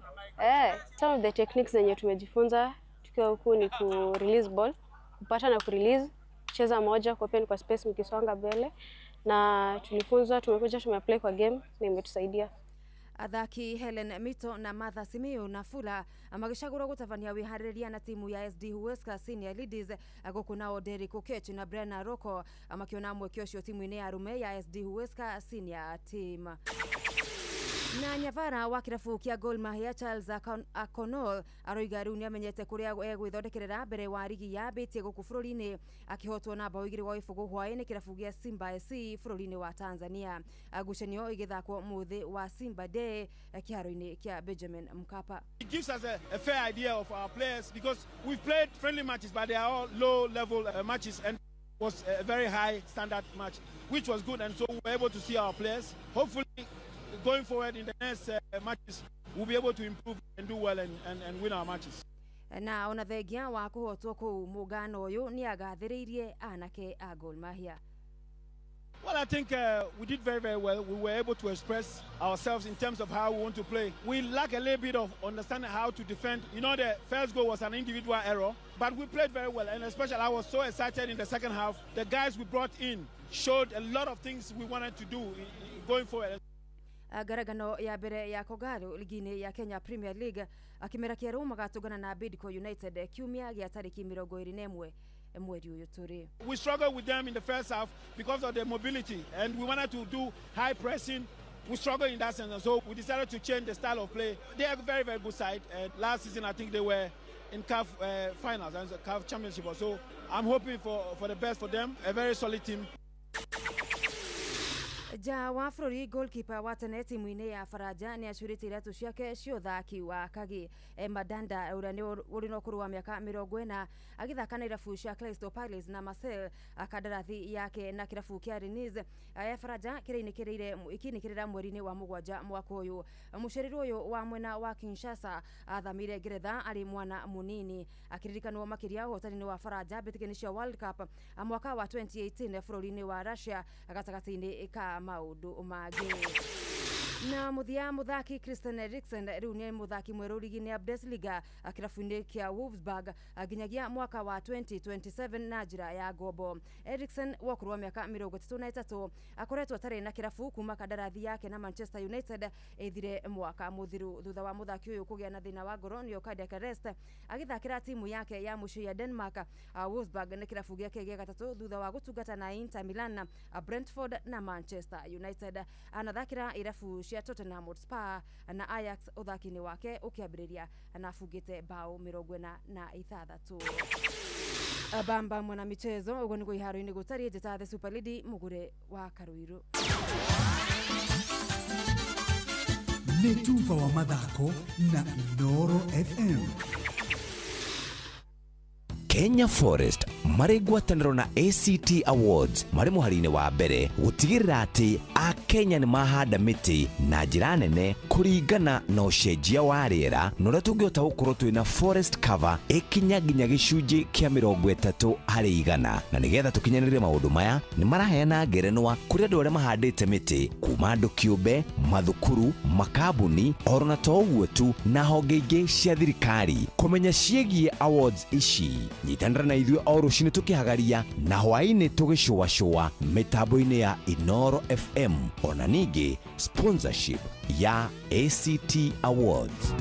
Some of the techniques zenye tumejifunza tukiwa huku ni ku release ball, kupata na ku release, kucheza moja kwa open kwa space mkisonga mbele, na tulifunzwa, tumekuja tumeapply kwa game na imetusaidia. Athaki Helen Mito na Martha Simiyu na Fula magicagurwo gutavania wihariria na timu ya SD Huesca Senior Ladies gukunao Derek Okech na Brenna Roko makiona mwekio cio timu-ini ya arume ya SD Huesca Senior Team. Na nyavara wa kirabu kia Gor Mahia Charles Akonol aroiga riu niamenyete kuria gwithondekerera mbere wa ligi ya Betie guku bururi-ini akihotwo na bao 2-0 hwaini kirabu gia Simba SC bururi-ini wa Tanzania. Agucanio igithakwo muthi wa Simba Day kiharo-ini kia Benjamin Mkapa. It gives us a fair idea of our players because we've played friendly matches but they are all low level matches and was a very high standard match which was good, and so we were able to see our players. Hopefully going forward in the next matches, we'll be able to improve and do well and win our matches. Na ona thengia wa kuhotwo ku mugano uyu ni agathiriirie anake a Gor Mahia. Well, I think we did very, very well. We were able to express ourselves in terms of how we want to play. We lack a little bit of understanding how to defend. You know, the first goal was an individual error, but we played very well. And especially, I was so excited in the second half. The guys we brought in showed a lot of things we wanted to do going forward. Garagano ya mbere ya Kogalo ligini ya Kenya Premier League akimera kieru magatugana na Bidco United kiumia gia tariki 21 mweri uyu turi. We struggled with them in the first half because of their mobility and we wanted to do high pressing. We struggled in that sense, and so we decided to change the style of play. They are a very, very good side. Last season I think they were in CAF finals and CAF championship, so I'm hoping for the best for them. A very solid team. Ja wa Flori goalkeeper wa tene timu-ini ya Faraja ni acurite iratu ciake cio thaki wa Kagi Madanda uria ni uri no kuru wa miaka 40 agithaka na irabu cia Crystal Palace na Marseille akandarathi yake na kirabu kia Rennes ya Faraja ikinikirira mweri-ini wa mugwanja mwaka uyu. Mucerero uyu wa mwena wa Kinshasa athamire Ngeretha ari mwana munini akiririkanwo makiria hotani-ini wa Faraja bitikini cia World Cup mwaka wa 2018 Flori-ini wa Russia agatagati-ini ka maudu magi. Na muthia muthaki Christian Eriksen riu ni muthaki mweru ligi-ini ya Bundesliga kirabu-ini kia Wolfsburg aginyagia mwaka wa 2027 na njira ya ngombo. Eriksen wa miaka 33 akoretwo tare na kirabu kuma kandarathi yake na Manchester United ethire mwaka muthiru thutha wa muthaki uyu kugia na thina wa ngoro nio cardiac arrest agithakira timu yake ya mucio ya Denmark. Wolfsburg ni kirabu giake gia gatatu thutha wa gutungata na Inter Milan, Brentford na Manchester United. Anathakira irabu cia Tottenham Hotspur na Ajax uthaki-ini wake ukiambiriria na fugite bao 46. Bamba mwana michezo ugo niguo iharo-ini gutari njeta the Super League mugure wa Karuiru. Nĩ Tuva wa mathako na Inooro FM. Kenya Forest marĩ ngwatanĩro na ACT Awards marĩ mũhari-inĩ wa mbere gũtigĩrĩra atĩ Akenya nĩ mahanda mĩtĩ na njĩra nene kũringana na ũcenjia wa rĩera na ũrĩa tũngĩhota gũkorwo twĩna forest cover ĩkinya nginya gĩcunjĩ kĩa 30% na nĩgetha tũkinyanĩre maũndũ maya nĩ maraheana ngerenwa kũrĩ andũ arĩa mahandĩte mĩtĩ kuma andũ kĩũmbe, mathukuru, makambuni oro na to ũguo tu na honge ingĩ cia thirikari. Kũmenya ciĩgiĩ awards ici nyitanĩra na ithuĩ o rũcinĩ tũkĩhagaria na hwaĩ-inĩ tũgĩcũacũa mĩtambo-inĩ ya Inooro FM ona ningĩ sponsorship ya ACT Awards.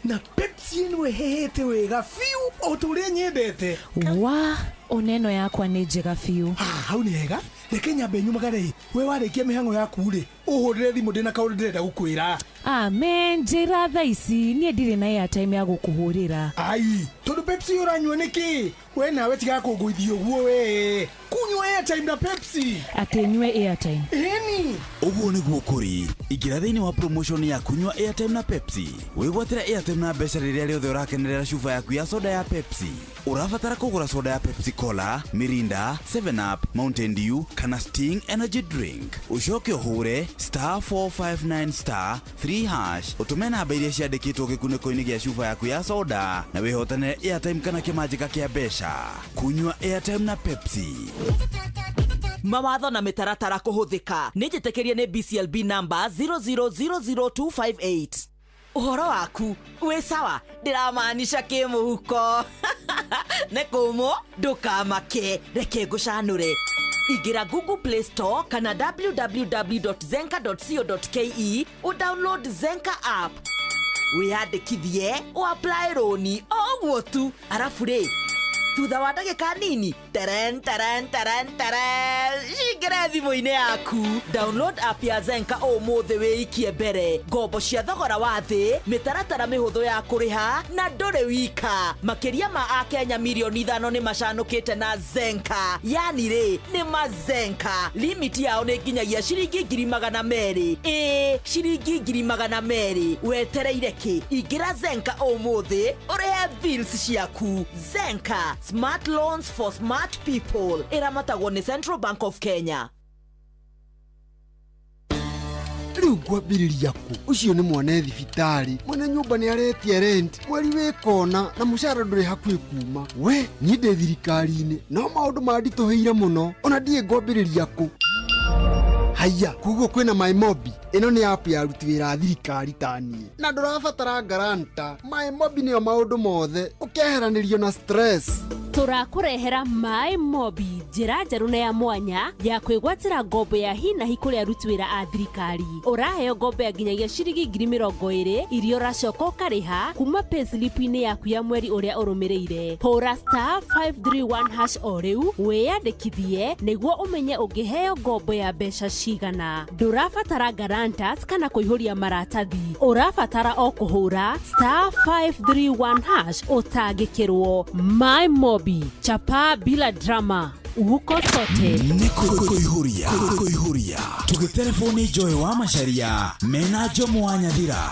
Na Pepsi ĩno ĩhehete wega fiu o tũrĩa nyendete. Wa oneno yakwa nĩ njega fiu. Hau nĩ hega. Reke nyambe nyumagare we warĩkia mĩhang'o yaku rĩ ũhũrĩre thimũ ndĩna kaũndũ ndĩrenda gũkwĩra. Amen, njĩra thaa ici niĩ ndirĩ na airtime ya gũkũhũrĩra. Ai, tondũ Pepsi ũranyua nĩkĩ? We nawe tiga kũngũithia ũguo we. Kunywa airtime na Pepsi. Atĩnyue airtime. Eni. Ũguo nĩguo kũrĩ. Ingĩra thĩinĩ wa promotion ya kunywa airtime na Pepsi. Wĩgwatĩra airtime na mbeca rĩrĩa rĩothe ũrakenerera cuba yaku ya soda ya Pepsi. urabatara kugura soda ya Pepsi Cola, Mirinda, 7 Up, Mountain Dew kana Sting Energy Drink. Ucoke uhure *459*3# utume namba iria ciandikitwo gikuniko-ini gia cuba yaku ya soda na wihotane airtime kana kimanjika kia mbeca. Kunywa airtime na Pepsi. Mawatho na mitaratara kuhuthika nijitekerie ni BCLB number 0000258. Uhoro waku we sawa ndiramaanisha kimuhuko nekumo ndukamake reke ngucanure ingira Google Play Store kana www.zenka.co.ke download Zenka app wiyandikithie apply roni oguo tu arafu ri thutha wa ndagika nini teren shingire thimũ-inĩ yaku download app ya Zenka ũmũthĩ wĩikie mbere ngombo cia thogora wa thĩ mĩtaratara mĩhũthũ ya kũrĩha na ndũrĩ wika makĩria ma Akenya milioni 5 nĩ macanũkĩte na Zenka yani rĩ nĩ mazenka limit yao nĩ nginyagia ciringi 200,000 ciringi 200,000 wetereire kĩ ingĩra Zenka ũmũthĩ ũrĩhe bills ciaku Zenka Smart loans for smart people. Iramatagwo ni Central Bank of Kenya. Riu ngwambiriria ku ucio ni mwana thibitari mwana nyumba ni aretie rent mweri wikona na mushara nduri hakwi kuma we ni ndi thirikari-ini no maundu mandituheire muno ona ndie ngwambiriria ku haya kuguo kwina MyMobi ino ni app ya aruti wira thirikari tani na ndurabatara garanta MyMobi ni o maundu mothe ukeheranirio na stress turakurehera MyMobi njira njeru na ya mwanya ya kwigwatira ngombo ya hinahi kuri aruti wira a thirikari uraheo ngombo ya nginyagia ciringi 20,000 irio racoka ukariha kuma payslip-ini yaku ya mweri uria urumireire hura *531# o riu wiyandikithie niguo umenye ungiheo ngombo ya mbeca cigana ndurabatara guarantors kana kuihuria maratathi urabatara o kuhura *531# utangikirwo MyMobi chapa bila drama uko sote kuihuria tugitelefoni Joy wa Macharia mena Jomo wa Nyathira.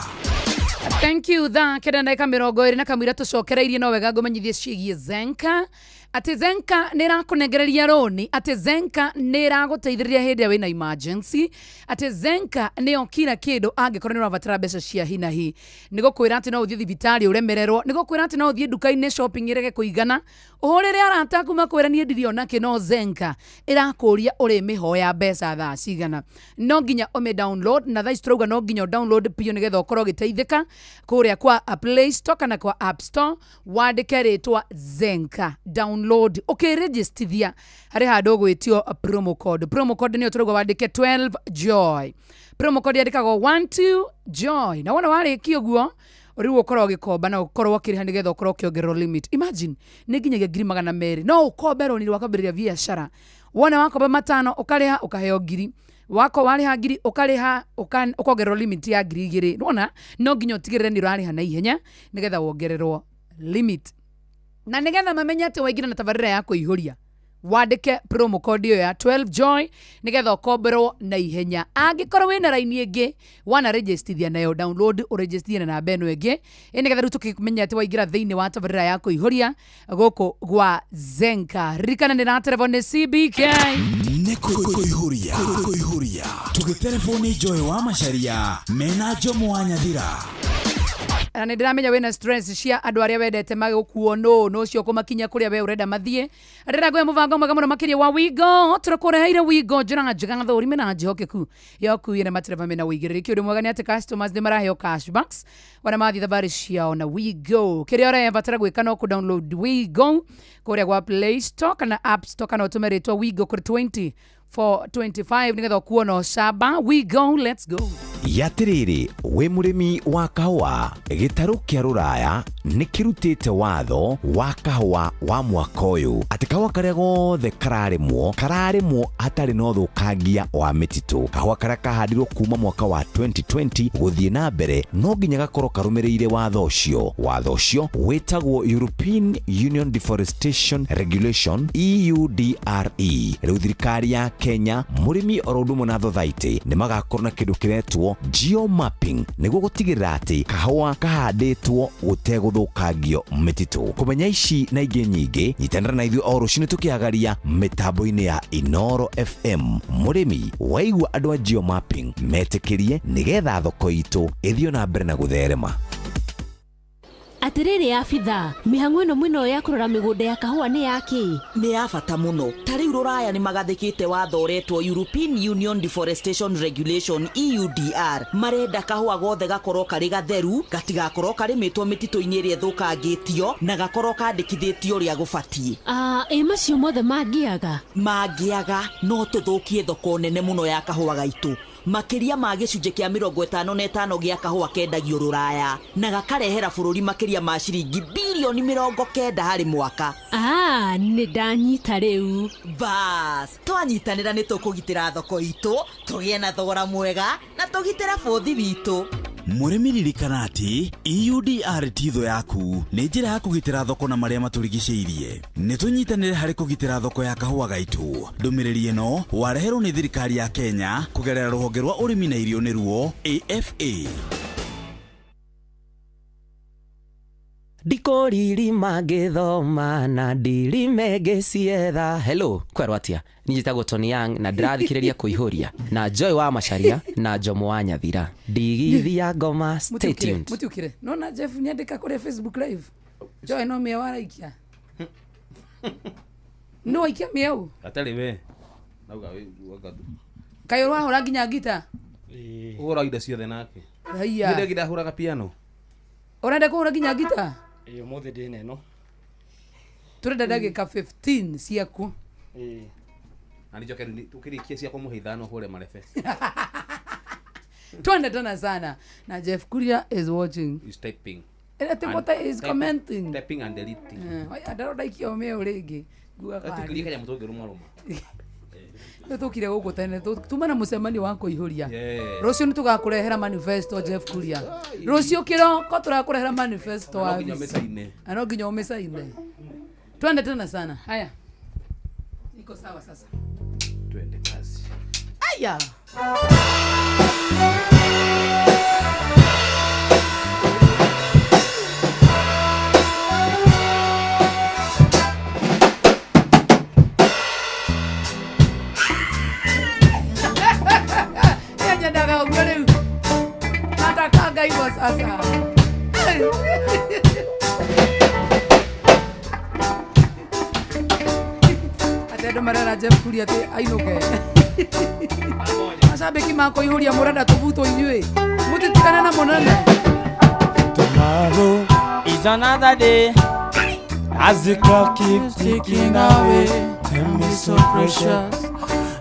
Thank you kenda ndeka 20 na kamwira tucokereirie no wega ngumenyithie ciigie Zenka ati Zenka nirakunengereria roni ati Zenka niraguteithiriria hindi ya wina emergency ati Zenka niyo kila kindu angikorwo ni urabatara mbeca cia hinahi nigukwira ati no uthie thibitari uremererwo nigukwira ati no uthie duka-ini shopping irege kuigana uhurire arata kuma kwira ni ndirio nake no Zenka irakuria uri mihoya mbeca thaa cigana no nginya ume download na thaa istrauga no nginya download pio nigetha ukorwo giteithika kuria kwa Play Store kana kwa App Store wandike ritwa Zenka download register hari handu gwitio promo code ni uturugwa wandike 12 joy promo code yandikagwo 12 joy na wona warikio guo uri ukorwo gikomba na ukorwo kiriha nigetha ukorwo kiongerero limit imagine ni nginyagia 200,000 no ukomberwo ni rwakambiriria biashara wona wakomba 5 ukariha ukaheo 1,000 wako wariha 1,000 ukariha ukongererwo limit ya 2,000 nona no nginya utigirire ni rariha na ihenya nigetha wongererwo limit na nigetha mamenye ati waingira na tabarira ya kuihuria wandike promo code iyo ya 12 joy nigetha ukomberwo na ihenya angikorwo wina line ingi wana register nayo download uregister na beno ingi nigetha riu tukimenya ati waingira thiini wa tabarira ya kuihuria guku gwa Zenka rikana ni na telefone CBK ne kuihuria tugitelefoni Joy wa Macharia mena Jomo wa Nyathira. Na ndiramenya wena stress cia andu aria wendete magikuo no cio kumakinya kuria we urenda mathie rira gwe muvango magamuno makiria wa Wigo turakureheire Wigo njira njega thorime na njihokeku yoku ire matereva mena wigiriki uri mwega ni ati customers ni maraheo cashbacks wana mathi thabari ciao na Wigo kiria ore batara gwika no ku download Wigo kuria gwa Play Store kana App Store kana utumeretwa Wigo kuri 20 for 25 nigetha kuona shaba Wigo let's go yatiriri we murimi wa kahua gitaru kia ruraya nikirutite watho wa kahua wa mwaka uyu ati kahua karia gothe kararimwo hatari no thukangia wa mititu kahua karia kahandirwo kuma mwaka wa 2020 guthie na mbere no nginya gakorwo karumireire watho ucio wetagwo European Union Deforestation Regulation EUDRE riu thirikari ya Kenya murimi orodumo na thothaiti ni magakorwo na kindu kiretwo getagwo geomapping niguo gutigirira ati kahua kahanditwo guteguthukangio mititu. Kumenya ici na ingi nyingi nyitanira na ithuĩ o rũciinĩ tukiagaria mitambo-ini ya Inoro FM. Murimi waigua andu a geomapping metikirie nigetha thoko itu ithio na mbere na gutherema. Atiriri afitha mihango ino mwino ya kurora migunda ya kahua ni yaki ni ya bata muno. Tari Ruraya ni magathikite watho uretwo European Union Deforestation Regulation EUDR marenda kahua gothe gakorwo kari gatheru, gatigakorwo karimitwo mitito-ini iria thukangitio na gakorwo kandikithitio ria gubatie. Macio mothe mangiaga no tuthukie thoko nene muno ya kahua gaitu. Makiria ma gicunje kia 55 gia kahua kendagio Ruraya na gakarehera bururi makiria ma ciringi bilioni 90 hari mwaka. Ni ndanyita riu. Bas, twanyitanira ni tukugitira thoko itu, tugie na thogora mwega na tugitira bothi witu. Murimi ririkana ati EUDR titho yaku ni njira ya kugitira thoko na maria maturigicĩirie. Ni tunyitanire hari kugitira thoko ya kahua gaitu. Ndumiriri ino wareherwo ni thirikari ya Kenya kugerera ruhonge rwa urimi na irio niruo AFA. Ndikoriri magithoma na ndirime ngĩcietha. Hello, kwerwo atia? Nijitagwo Tony Young na ndirathikĩrĩria kuihuria na Joy wa Macharia na Jomo wa Nyathira. Ndigithia ngoma, stay tuned. Mutiukire. Nona Jeff niandika kule Facebook live. Joy no mia waraikia. No ikia miau. Atari we. Nauga we wagadu. Kayo wa hora nginya gita. Ora ida ciothe nake. Haiya. Ndio gida huraga piano. Urenda kuhura nginya gita? Mothe ndine no. Turenda ndagika 15 ciaku. Ani joke tukirikia cia kumuhithano hore marefe. Twende tena sana. Na Jeff Kuria is watching. He's typing. What is commenting? Typing and deleting. Ndaroda ikio meo ringi. Gua kwa. Atikirika ya mutoge ruma. Tukire guku tene tumana mucemani wa kuihuria. Rucio ni tugakurehera manifesto Jeff Kuria. Rucio kiroko turakurehera manifesto wa ano nginya umesaine. Twende tena sana. Haya. Iko sawa sasa. Twende kazi. Aya. Daga ugole. Nataka hivyo sasa. Atendo marara Jeff Kuria te ainuke. Mashabiki mako ihuria murada tuvuto inywe. Mutitikana na monana. Tomorrow is another day. As the clock keeps ticking away, time is so precious,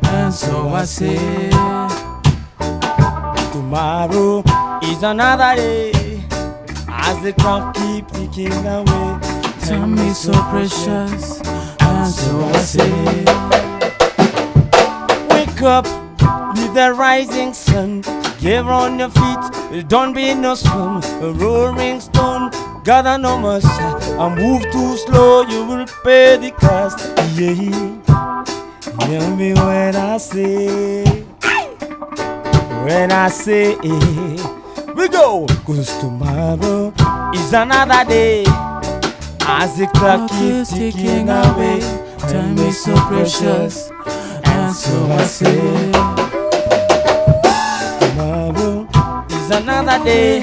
and so I say. Tomorrow is another day. As the clock keeps ticking away, time is so precious, and so I say. Wake up with the rising sun. Get on your feet, don't be no swim. A roaring stone, gather no mercy. I move too slow, you will pay the cost. Yeah, hear me when I say. When I say we go, 'cause tomorrow is another day. As the clock keeps ticking away, time is so precious, and so I say. Tomorrow is another day.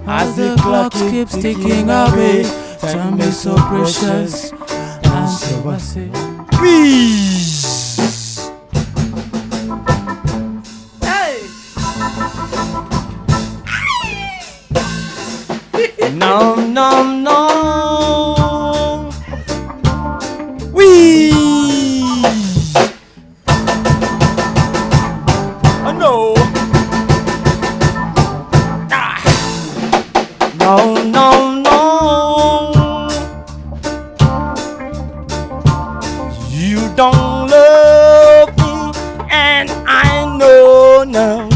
As the clock keeps ticking away, time is so precious, and so I say. No, no, no. Wee. Oh no. Ah. No, no, no. You don't love me, and I know now.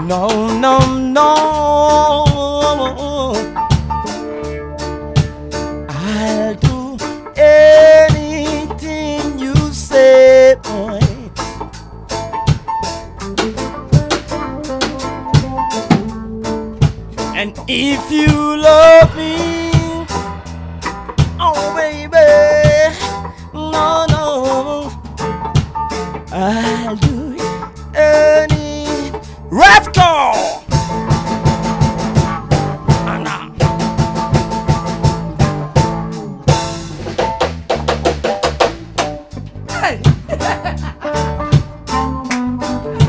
No, no, no. I'll do anything you you love me. Oh, baby. No, no. I'll do any. Let's go.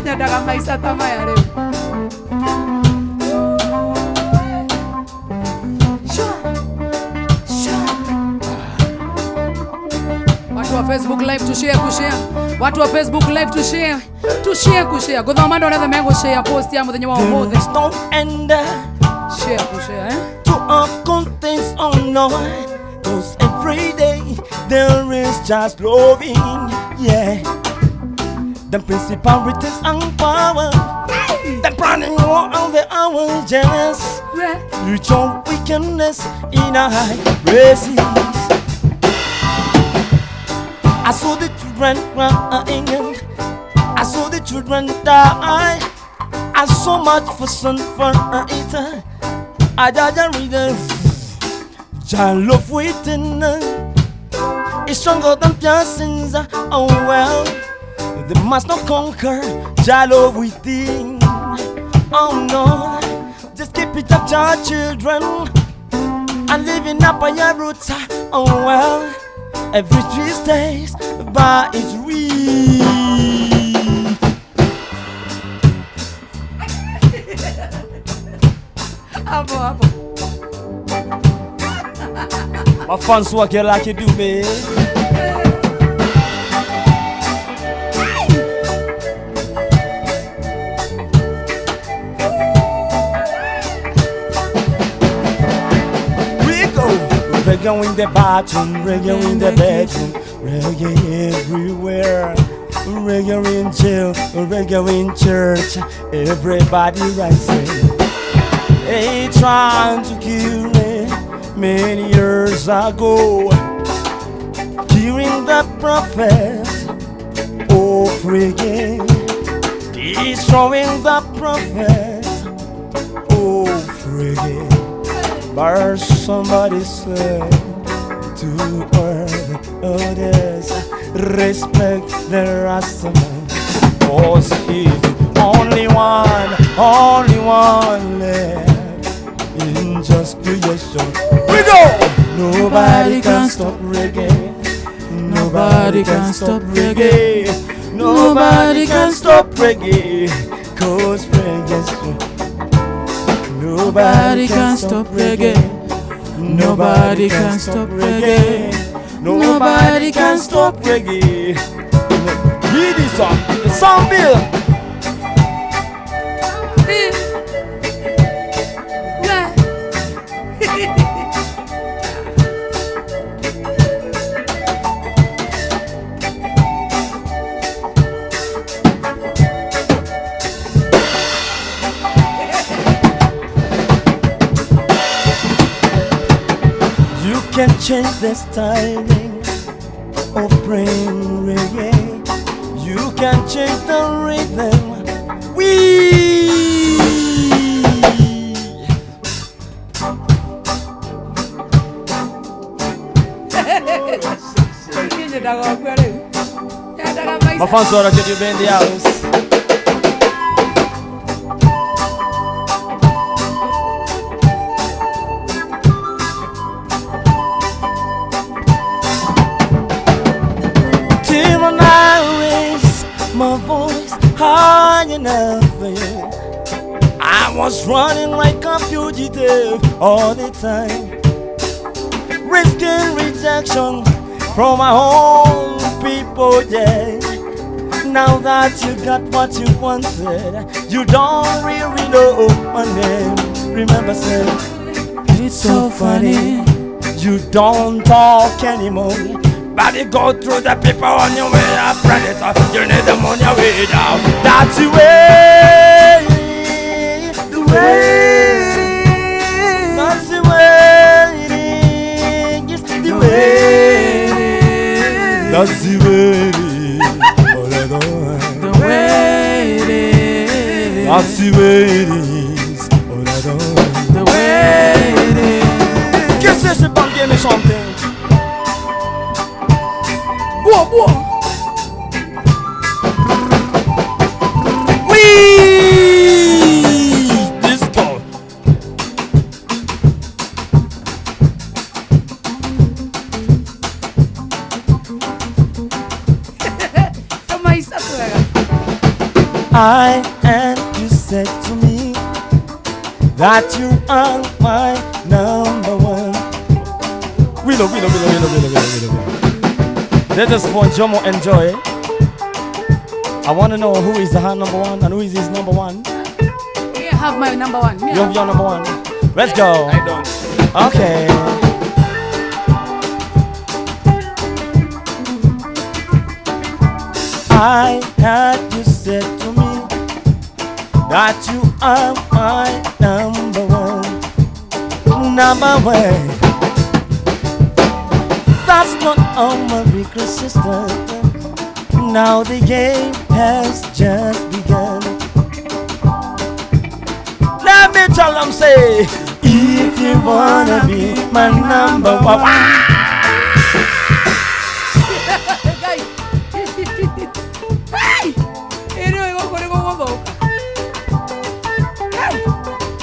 Nyendaga maisha ta maya riu. Watu wa Facebook live tushare kushare. Watu wa Facebook live tushare. Tushare kushare. Guthoma ndo nethe mego share post ya muthenya wa umuthi. There's no end share kushare to our contents on no. Cause every day there is just loving, yeah. The principalities and power, the planning war of the hours, just spiritual wickedness in our high places. I saw the children crying, I saw the children die. I saw much for sun for it. I just read the child love waiting. It's stronger than blessings. Oh well, they must not conquer child love within. Oh no, just keep it up, child children, and living up on your roots. Oh well, every 3 days by its real. Abo. My fans work you like you do, babe. We go reggae in the bathroom, reggae in the bedroom, reggae everywhere, reggae in jail, reggae in church. Everybody rising. They trying to kill me many years ago, killing the prophet of reggae, destroying the prophet of reggae. But somebody said to others, respect the Rastaman, cause he's the only one left in just creation. We go! Nobody can stop reggae. Nobody can stop reggae. Nobody can stop reggae. Cause reggae's nobody can stop reggae. Nobody can stop reggae. Nobody can stop reggae. Read this song. The song bill. You can change the styling of praying reggae. You can change the rhythm. We my fans are get you in the house. Till I raise my voice high enough for you. I was running like a fugitive all the time, risking rejection from my own people, yeah. Now that you got what you wanted, you don't really know my name. Remember, say, it's so funny, you don't talk anymore. But you go through the people on your way, a predator, you need them on your way down. That's the way, the way, that's the way it is, the way, that's the way it is, the way it is, that's the way it is, the way it is. And you said to me that you are my number one. Willow. Let us for Jomo enjoy. I want to know who is her number one and who is his number one. I have my number one. You have your number one. Let's go. I don't. Okay. I had you said to me that you are my number one. Number one. That's not all my request, sister. Now the game has just begun. Let me tell them, say, if you wanna be my number one.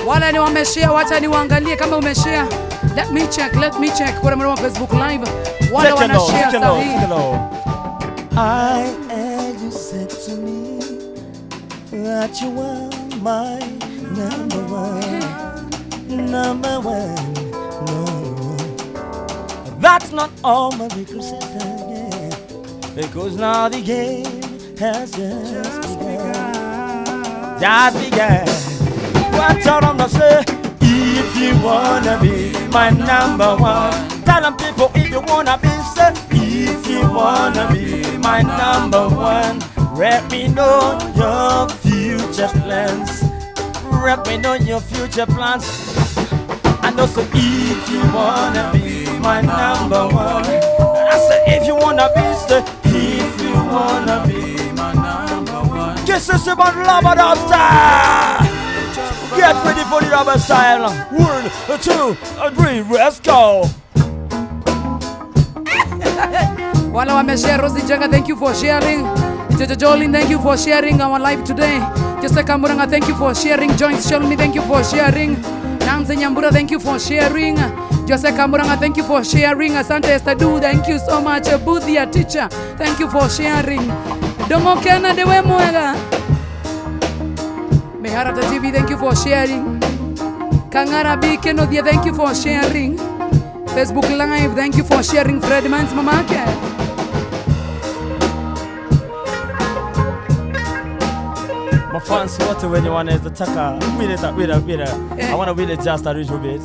Wala ni wameshare, wacha ni waangalie kama umeshare. Let me check. Kwa mwana Facebook live. Wala wanashare sahihi. And you said to me that you are my number one. That's not all my requests, yeah. Because now the game has just begun. What's all I'm gonna say? If you wanna be my number one, tell them people if you wanna be, say, if you wanna be my number one, let me know your future plans. Let me know your future plans. And also if you wanna be my number one, I say if you wanna be, say, if you wanna be my number one. Kiss us about love and style. Get ready for the rubber style. 1, 2, 3, let's go. Wala wameshare. Rosie Jenga, thank you for sharing. Jojo Jolin, thank you for sharing our live today. Jessica Muranga, thank you for sharing. Joyce Sholmi, thank you for sharing. Nanze Nyambura, thank you for sharing. Jessica Muranga, thank you for sharing. Asante Esther Du, thank you so much. Budhia teacher, thank you for sharing. Domo Kena Dewe Mwega. Meharata TV, thank you for sharing. Kangara B Kenodia, thank you for sharing. Facebook Live, thank you for sharing. Fred Mans Mamake. My fans wote wenye wanaweza taka I want to really just a little bit.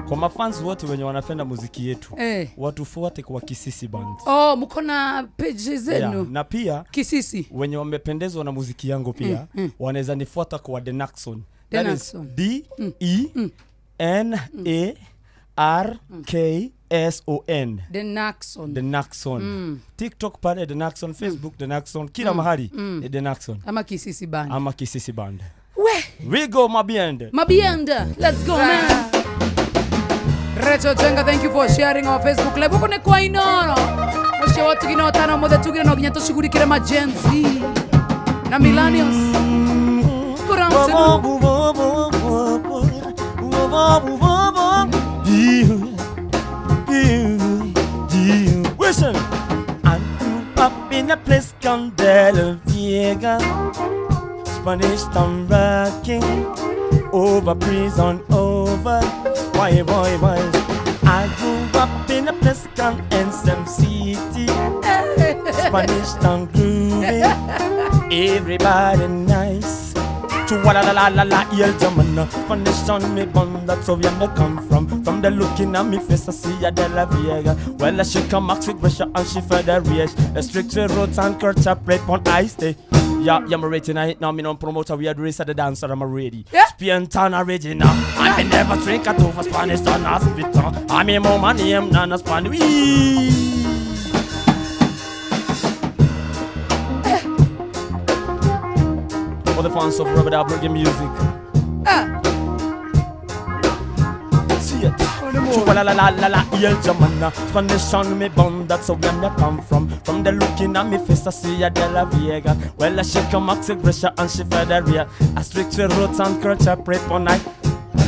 Kwa mafans wote wenye wanapenda muziki yetu, watufuate kwa Kisisi Band. Oh, mko na page zenu? Yeah. Na pia Kisisi wenye wamependezwa na muziki yangu pia wanaweza nifuata kwa The Naxon. That is DENARKSON. The Naxon. TikTok pale The Naxon, Facebook The Naxon, kila mahali The Naxon. Ama Kisisi Band. We go Mabiende. Let's go man. Recho Jenga, thank you for sharing our Facebook live. Uko ne kwa Inoro. Mwisho watu kina tano moja tugire no ginyato shugurikira ma Gen Z na millennials. Listen, and up in a place called De La Vega, Spanish town rocking, over prison, over. Why? I grew up in a place called Ensem City, Spanish town groovy, everybody nice. Wala la la la la, yell German. Spanish on me bun, that's how you come from the looking at me face, I see a De La Vega. Well, she come back with pressure and she federate. A strict roads and culture plate on ice day. Yeah, I'm ready tonight. Now me non promoter, we are the race of the dancer, I'm ready. Spain town original. I may never drink at over Spanish town hospital. I mean more money, I'm not a Spanish. For the fans of Robert Abroad music. See it. La la la la la, yell Jamana. Spanish on me bun, that's how when I come from. From the looking at me face, I see a De La Vega. Well, I shake a maxi pressure and she federate. A strict roads and culture prep on night.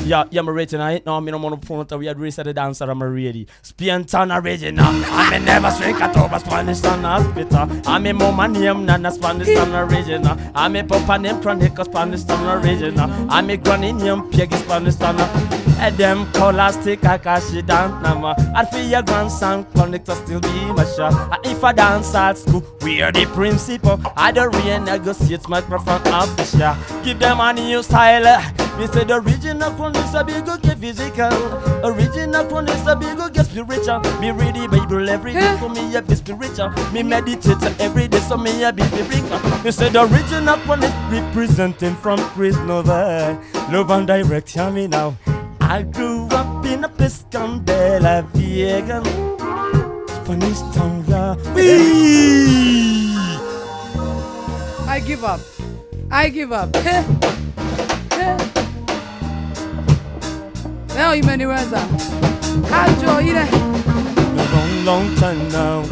Yeah, I'm ready tonight. No, I'm no more promoter. We had reset the dancer. I'm ready. Spianton original. I'm a never straight at over Spanish and hospital. I'm a mama name, Nana Spanish and original. I'm a papa name, Chronic Spanish and original. I'm a granny name, Peggy Spanish and them colors take Akashi down nama. I feel your grandson connect to still be my shot. If I dance at school, we are the principal. I don't renegotiate my preferred official. Give them a new style. Me say the original one is a big get physical. Original one is a big get spiritual. Me read the Bible every day for me a be spiritual. Me meditate every day so me a be spiritual. Me say the original one is representing from Chris Nova. Love and direct, hear me now. I grew up in a place called De La Vega, Spanish town. I give up. I give up. Leo imeniweza. Hajo ile. A long time now,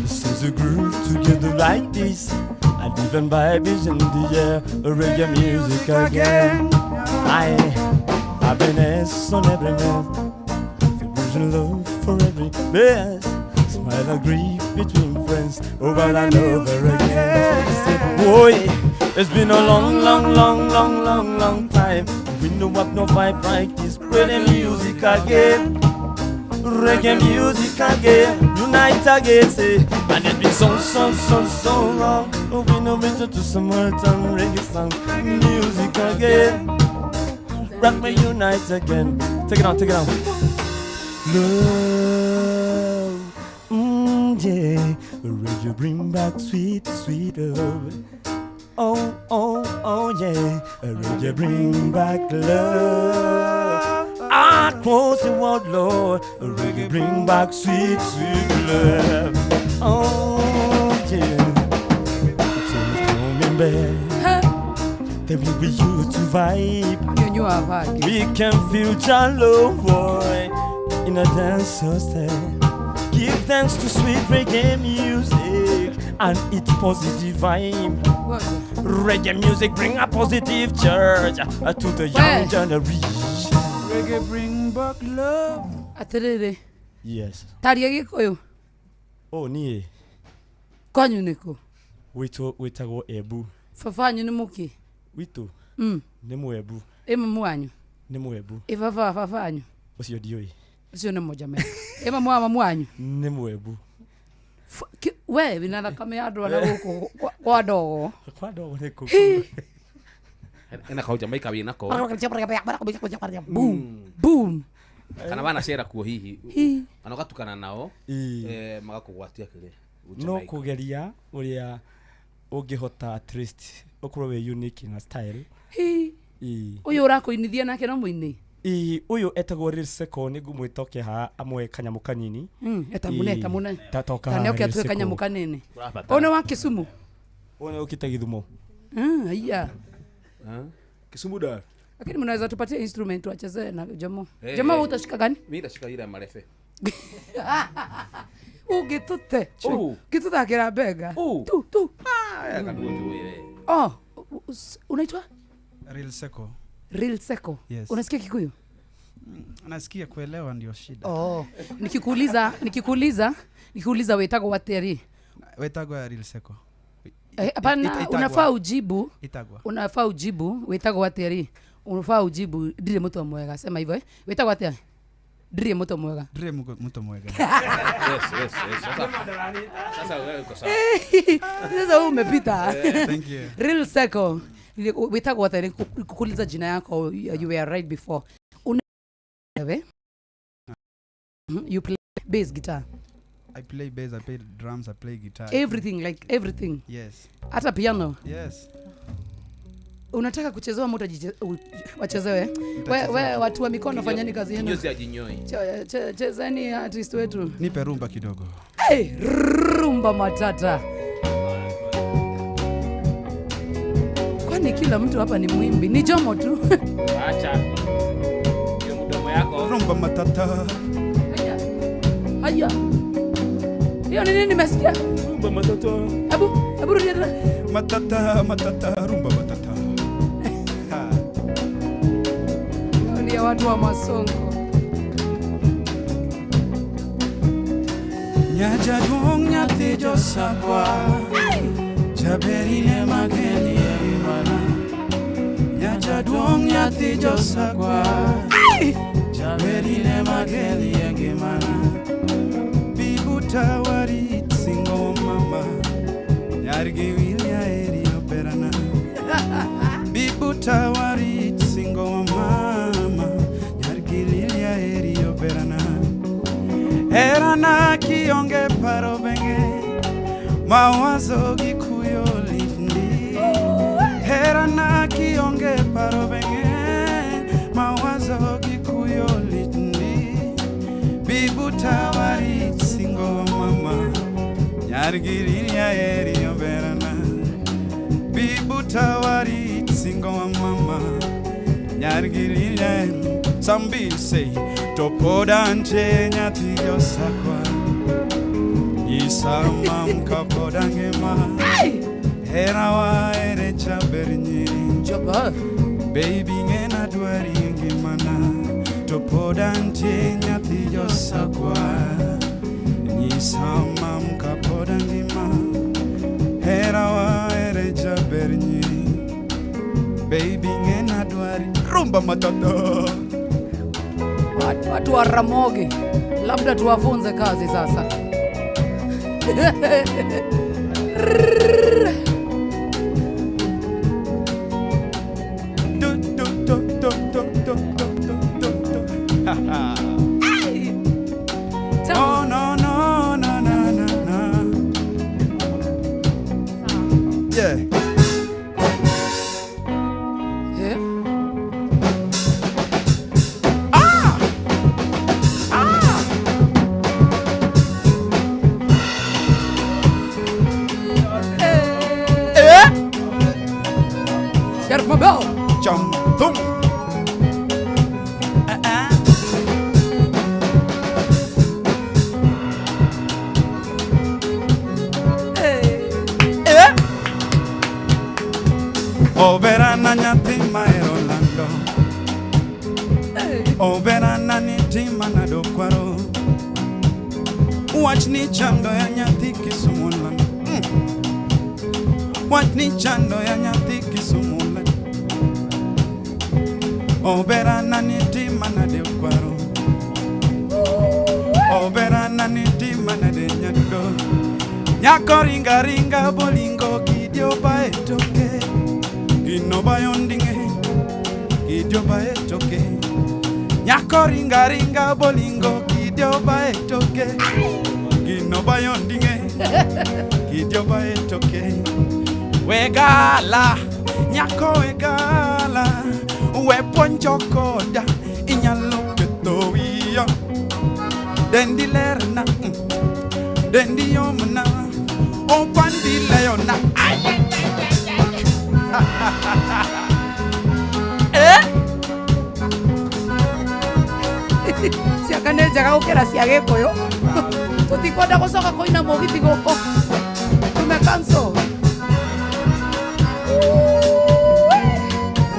since we grew together like this, and even vibes in the air, reggae music again. Happiness on every man, vision love for every man. Smile and grief between friends, over and over again. Boy, it's been a long time. We know what no vibe like this. Reggae music again, reggae music again, unite again, say. And it's been so long. We know better to some old time reggae songs, music again. Rock me unite again. Take it on. Love, yeah. Will you bring back sweet love? Oh, yeah. Will you bring back love? I close the world, Lord. Will you bring back sweet love? Oh, yeah. It's coming back. Then we will use to vibe. We can feel your love, boy, in a dance style. Give thanks to sweet reggae music and its positive vibe. Reggae music bring a positive church to the young generation. Reggae bring back love. Aterere. Yes. Taria Gikuyu. Oh, nie. Kwanyu niko. Witago Ebu. Fafanyu ni muki. Wito. Ni Mwebu. Mamu wanyu. Ni Mwebu. Fafanyu. Ucio dioi. Ucio ni moja meka. Mamu wanyu. Ni Mwebu. We binada kama yadwa na huko kwa dogo. Kwa dogo ni kuku. Ena kauja maika wina ko. Boom. Kana bana share kuo hihi. Kana gatukana nao. Magakugwatia kire. No kugeria uria ungihota at least ukorwo we unique in a style. Uyu urakuinithia nake no muini. Uyu etagwo Real Seko ni ngumwitoke ha amwe kanyamu kanini. Etamune tamune. Tatoka. Kana ukiatwe kanyamu kanini. Ona wa Kisumu. Ona ukita Githumo. Haya. Kisumu da. Lakini mnaweza tupatie instrument tuacheze na Jomo. Jomo utashika gani? Mimi ndashika ile marefe. Ugitute. Gituthakira bega. Tu. Oh, unaitwa? Real Seko. Real Seko. Yes. Unasikia Kikuyu? Nasikia kuelewa ndio shida. Oh, nikikuuliza wetago wateri. Wetago ya Real Seko. Hapana, unafaa ujibu. Itagwa. Unafaa ujibu wetago wateri. Unafaa ujibu ndire mtu mwega. Sema hivyo wetago wateri. Ndire mtu mwega. Ndire mtu mwega. Yes. Sasa wewe uko sawa. Sasa wewe umepita. Thank you. Real Seko. Wetago wateri kukuuliza jina yako, you were right before. You play bass guitar. I play bass, I play drums, I play guitar. Everything. Yes. Hata piano. Yes. Unataka kuchezewa moto wachezewe? Wewe watu wa mikono fanyeni kazi yenu. Kinyozi ajinyoi. Chezeni artist wetu. Nipe rumba kidogo. Hey, rumba matata. Kwani kila mtu hapa ni mwimbi? Ni Jomo tu. Acha. Hiyo mdomo yako. Rumba matata. Haya. Hiyo ni nini nimesikia? Rumba matata. Abu rudia. Matata, rumba matata. Ambia watu wa Masongo. Nyajaduong nyathi josakwa Jaberine mageni mana Nyajaduong nyathi josakwa Jaberine mageni mana Bibuta warit singo mama Nyargi wilya eri operana Bibuta warit singo mama Nyargi wilya eri operana Erana kionge paro benge Mawazo gikuyo litni Erana kionge paro benge Mawazo gikuyo litni Bibuta warit singo mama Nyargiri ya eri oberana Bibuta warit singo mama Nyargiri ya eri Some say Topodante nyati yosakwa Isamam kapodangema Herawa erecha bernyiri Joba Baby ngena duari ngimana Topodante nyati yosakwa Isamam kapodangema Herawa erecha bernyiri Baby ngena duari Rumba matata Watu wa Ramogi, labda tuwafunze kazi sasa. No, no, no, no, no, no, no. Yeah. Get my bell. Jump, boom. Oberana nyati maerolando Oberana nitima na dokwaro Watch ni chando ya nyati kisumulan Watch ni chando ya nyati kisumulan Oberana nitima na dokwaro Oberana nitima na de nyando Nyako ringa ringa bolingo kidio baetoke Gino bayondinge kidio baetoke Nyako ringa ringa bolingo kidio baetoke Gino bayondinge kidio baetoke Wegala nyako wegala Weponjo koda inyalo ketowiyo Dendi lerna Dendi yomna Opandi leona Siakane jaga ukera siageko yo. Tutikwenda gucoka koina mugithi guko. Tumekanso.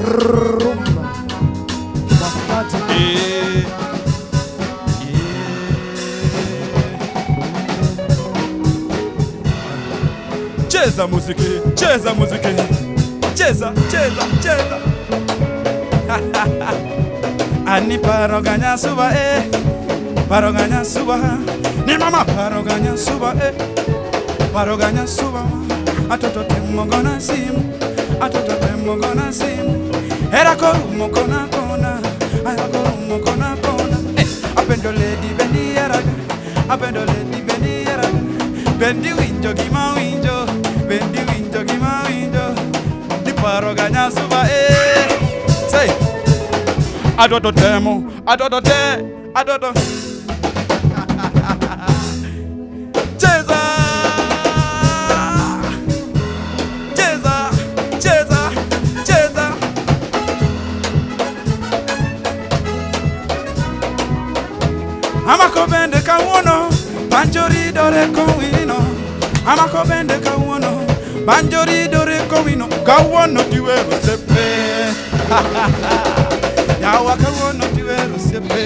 Rumba. Cheza muziki, cheza muziki. Cheza, cheza, cheza. Ani paroganya suba paroganya suba. Ni mama paroganya suba paroganya suba. Atoto temo gonna sim, atoto temo gonna sim. Era korumo kona kona, era korumo kona kona. Apendo lady bendi eraga, apendo lady bendi eraga. Bendi winjo gima winjo, bendi winjo gima winjo. Ni paroganya suba say. Adodo temo, adodo te, adodo. Cheza, cheza, cheza, cheza. Amako bende kawuono, banjori dore kowino. Amako bende kawuono, banjori dore kowino. Kawuono diwero sepe. yawa kawono tiwero sepe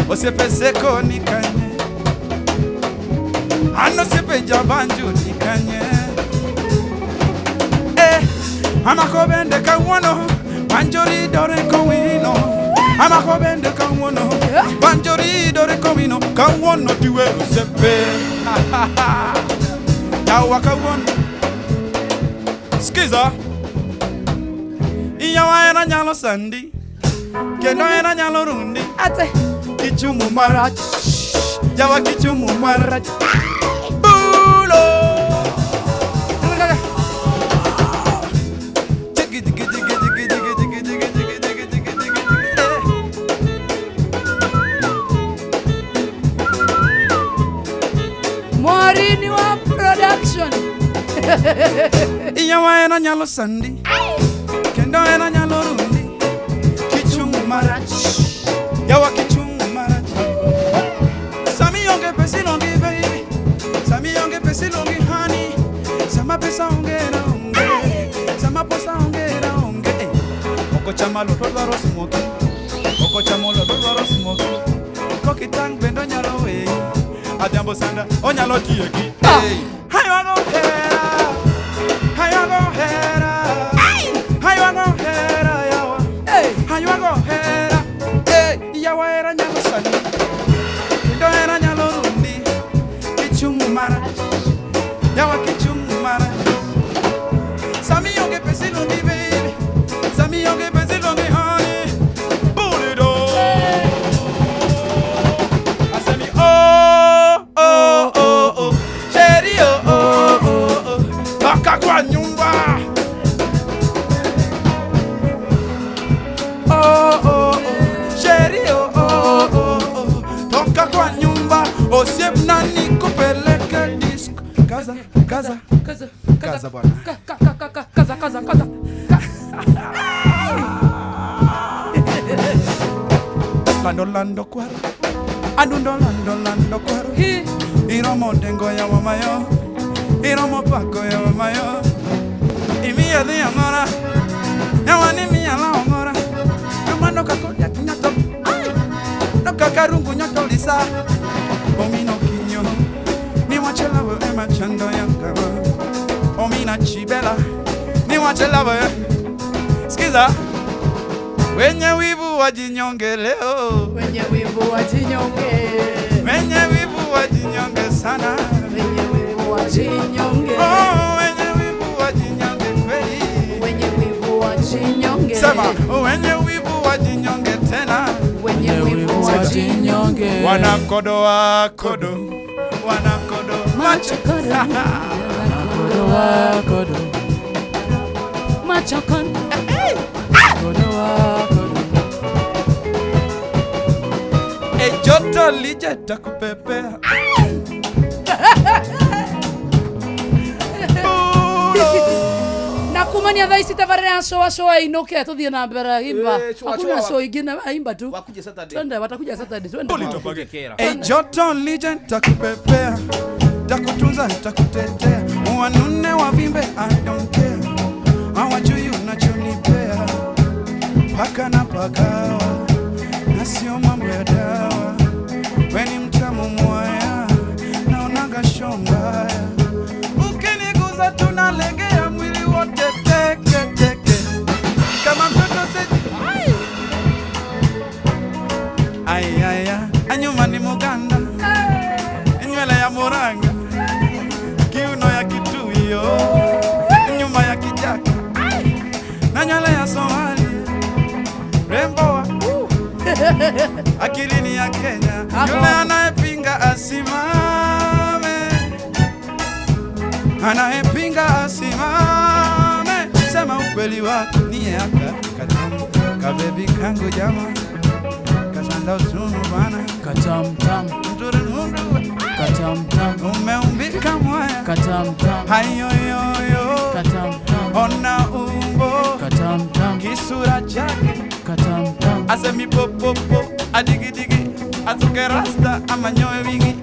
osepe seko nikanye ano sepe jabanju nikanye amakobende kawono banjori dore kowino amakobende kawono banjori dore kowino kawono tiwero sepe yawa kawono skiza iyawa era nyalo sandi kendo era nyalo rundi ate kichumu marach yawa kichumu marach bulo Morini wa production iyawa era nyalo sandi kendo era nyalo rundi kichumu marach yawa kichumu marach sami yonge pesi longi baby sami yonge pesi longi honey sama pesa ongera onge sama posa ongera onge oko chamalo to dwaro smoke oko chamalo to dwaro smoke kokitang bendo nyalo we adambo sanda onyalo tieki hayo go hera hayo go hera hayo go hera yawa hayo go hera yawa era nyalo sani ndo era nyalo rundi kichumu mara yawa kichumu mara sami yonge pesi longi baby sami yonge pesi longi honey bulido asami oh sheri oh baka kwa nyumba sheri toka kwa nyumba osiep nani kupeleke disco kaza bwana kaza lando kwaro adundo lando kwaro iromo dengo ya wamayo iromo pako ya wamayo imia de amora yawani mia la amora amano kakodia kinyato no kakarungu nyato lisa omino kinyo ni wachela we machando yangaba omina chibela ni wachela we skiza wenye wivu wajinyonge leo wenye wivu wajinyonge wenye wivu wajinyonge sana wenye wivu wajinyonge wenye wivu wajinyonge kweli wenye wivu wajinyonge sema wenye wivu wajinyonge tena wenye wivu wajinyonge wanakodo wakodo wanakodo machokodo wakodo machokodo joto lije takupepea na kumania thaa ici tabarĩra showa inoke tuthie na mbere imba hakuna show ingine imba tu wakuje Saturday twende watakuja Saturday twende joto lije takupepea takutunza takutetea wanune wavimbe I don't care hawajui unachonipea paka na pakawa na sio mambo ya dawa weni mtamu mwaya naonaga shombaya ukiniguza tunalegea mwili wote teke kama mtoto seji ayaya anyuma ni Muganda nywele ya Muranga kiuno ya Kituyo nyuma ya Kijaka na nywele ya Somali rembo wa akilini ya Kenya yule anayepinga asimame anayepinga asimame sema ukweli wako ni yaka kabebi kangu jama kasanda usunu bana katamtam turunundu katamtam umeumbika mwaya katamtam hayoyoyo katamtam ona umbo katamtam kisura chake katamtam asemi popopo adigidigi atuke rasta amanyoe wigi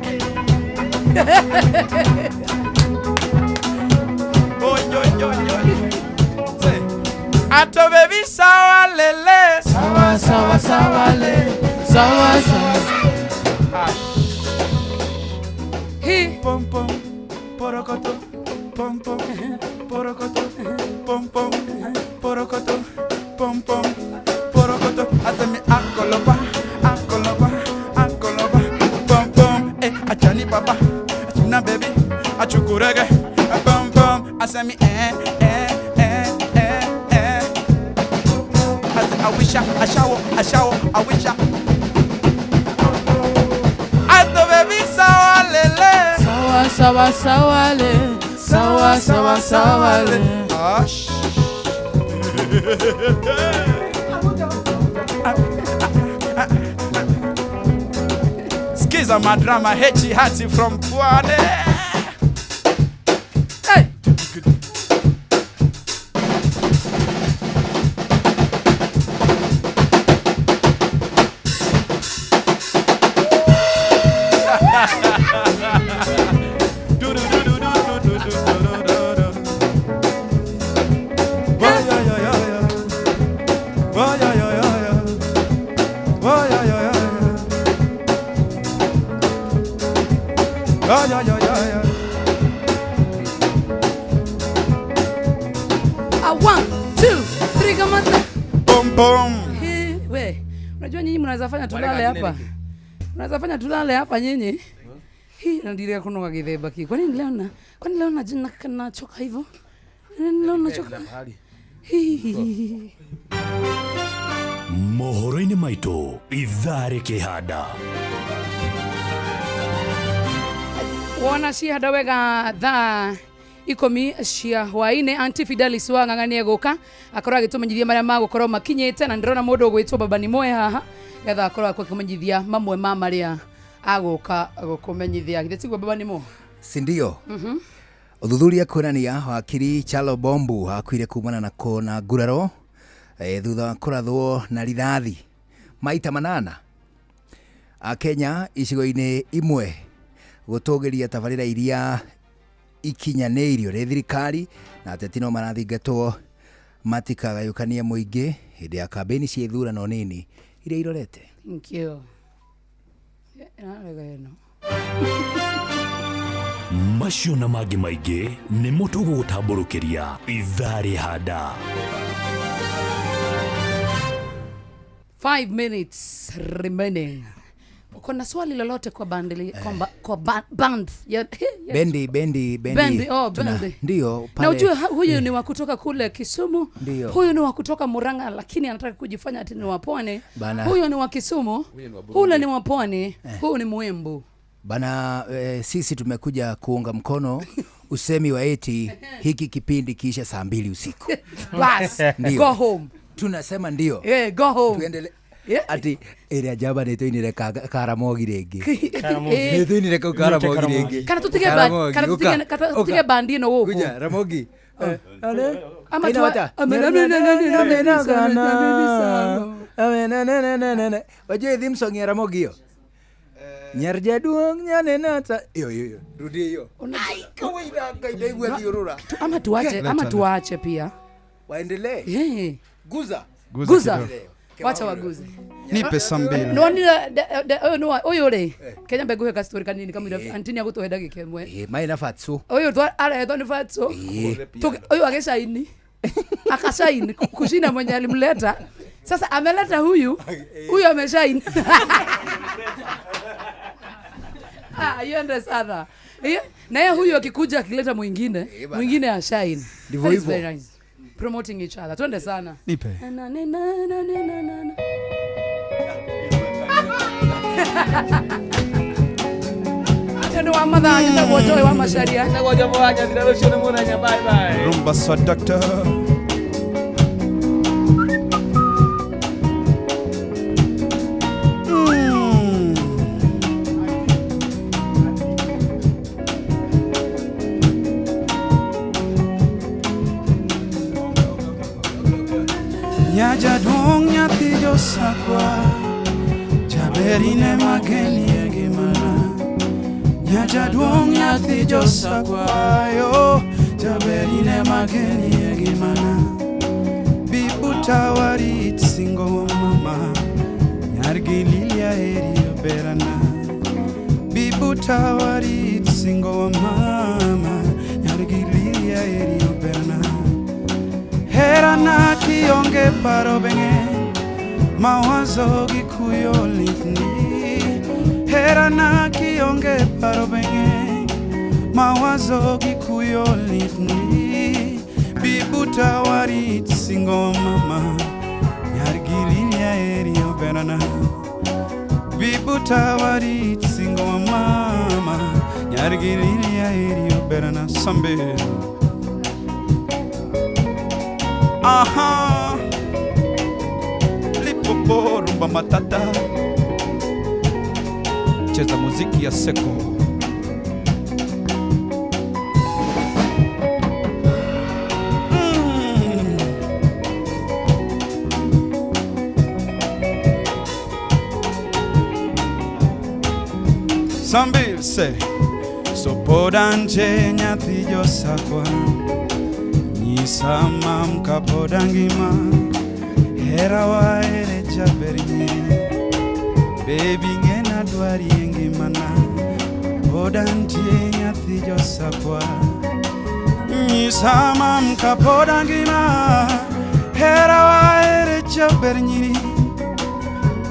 Ato baby sawa lele. Sawa sawa sawa le. Sawa sawa. He pom pom porokoto pom pom porokoto pom pom porokoto pom pom porokoto. Atemi akoloba pom pom. Achani baba achuna baby achukurege pom pom. Asemi I wish I wish I. Ato baby sawa lele. Sawa sawa le. Sawa le. Skiza madrama hechi hati from Pwade. Hey. Unajua nyinyi mnaweza fanya tulale hapa. Mnaweza fanya tulale hapa nyinyi. Hii ndiria kunoga githeba ki. Kwani leo nachoka hivyo? Leo nachoka. Mohoro-ini maitu ithari kihanda. Wona cihanda wega thaa ikomi cia hwaine. Auntie Fidelis wang'ang'ania guka akorwo agitumenyithia maria magukorwo makinyite, na ndirona mundu gwitwo baba ni moe haha getha akorwo akikumenyithia mamwe ma maria aguka gukumenyithia. Githitiguo baba ni mo sindio? Uthuthuria kuonania wakiri Chalo Bombu akuire kumana na kona nguraro thutha wa kurathwo na rithathi maita 8 Kenya icigo-ini imwe gutugiria tabarira iria ikinyanirio ni thirikari, na ateti no marathingatwo matikagayukania muingi hindi ya kambeni cia ithurano nini iria irorete. Thank you. Macio na mangĩ maingĩ nĩ mũtũgũgũtambũrũkĩria ithari handa. 5 minutes remaining. Uko na swali lolote kwa bandi kwa band ya bendi ndio pale. Na ujue huyu ni wa kutoka kule Kisumu, ndiyo. Huyu ni wa kutoka Murang'a lakini anataka kujifanya ati ni wa Pwani. Huyu ni wa Kisumu, ule ni wa Pwani, huyu ni Mwembu. Bana sisi tumekuja kuunga mkono usemi wa eti hiki kipindi kisha saa 2 usiku. Bas, go home. Tunasema ndio. Go home. Tuendelee. Ati area jaba neto inire Karamogi rege. Neto inire Karamogi rege. Kana tutige bandi no huko. Kuja Ramogi. Ama tu wajue theme song ya Ramogi hiyo. Nyarjaduong nyanenata iyo rudi hiyo. Ai kawaida kaidegwa diorura. Ama tuache pia. Waendelee. Guza. Wacha waguze. Nipe sambili. No oyo le. Kenya mbegu ka story kanini kama ile antini agutoheda gikemwe. Mai na fatso. Oyo to ara edo ni fatso. Oyo ageshaini. Akashaini kushinda mwenye alimleta. Sasa ameleta huyu ameshaini. Yende sana. Na yeye huyu akikuja akileta mwingine ashaini. Ndivyo hivyo. Promoting each other. Twende sana. Nipe. Ndio wa madhani na wote wa masharia. Na ngoja moja ndirushe mwana nya bye bye. Rumba swa doctor. Nyajaduong nyathi josakwa jaberine mageni egimana. Nyajaduong nyathi josakwa yo jaberine mageni egimana. Bi Bibutawarit singo mama Nyargililia erio berana Bibutawarit singo mama Nyargililia erio berana Herana kionge paro bengen Mawazo gikuyo litni Herana kionge paro bengen Mawazo gikuyo litni Bibutawarit singo mama Nyargililia erio berana Bibutawarit singo mama Nyargililia erio berana Sambe Aha Lipopo rumba matata Cheza muziki ya seko Sambil se Sopodanje nyathi josakwa Nyisama mkapodangima Hera wa ere jaberinye Baby ngena dwari engimana Podanje nyathi josakwa Nyisama mkapodangima Hera wa ere jaberinye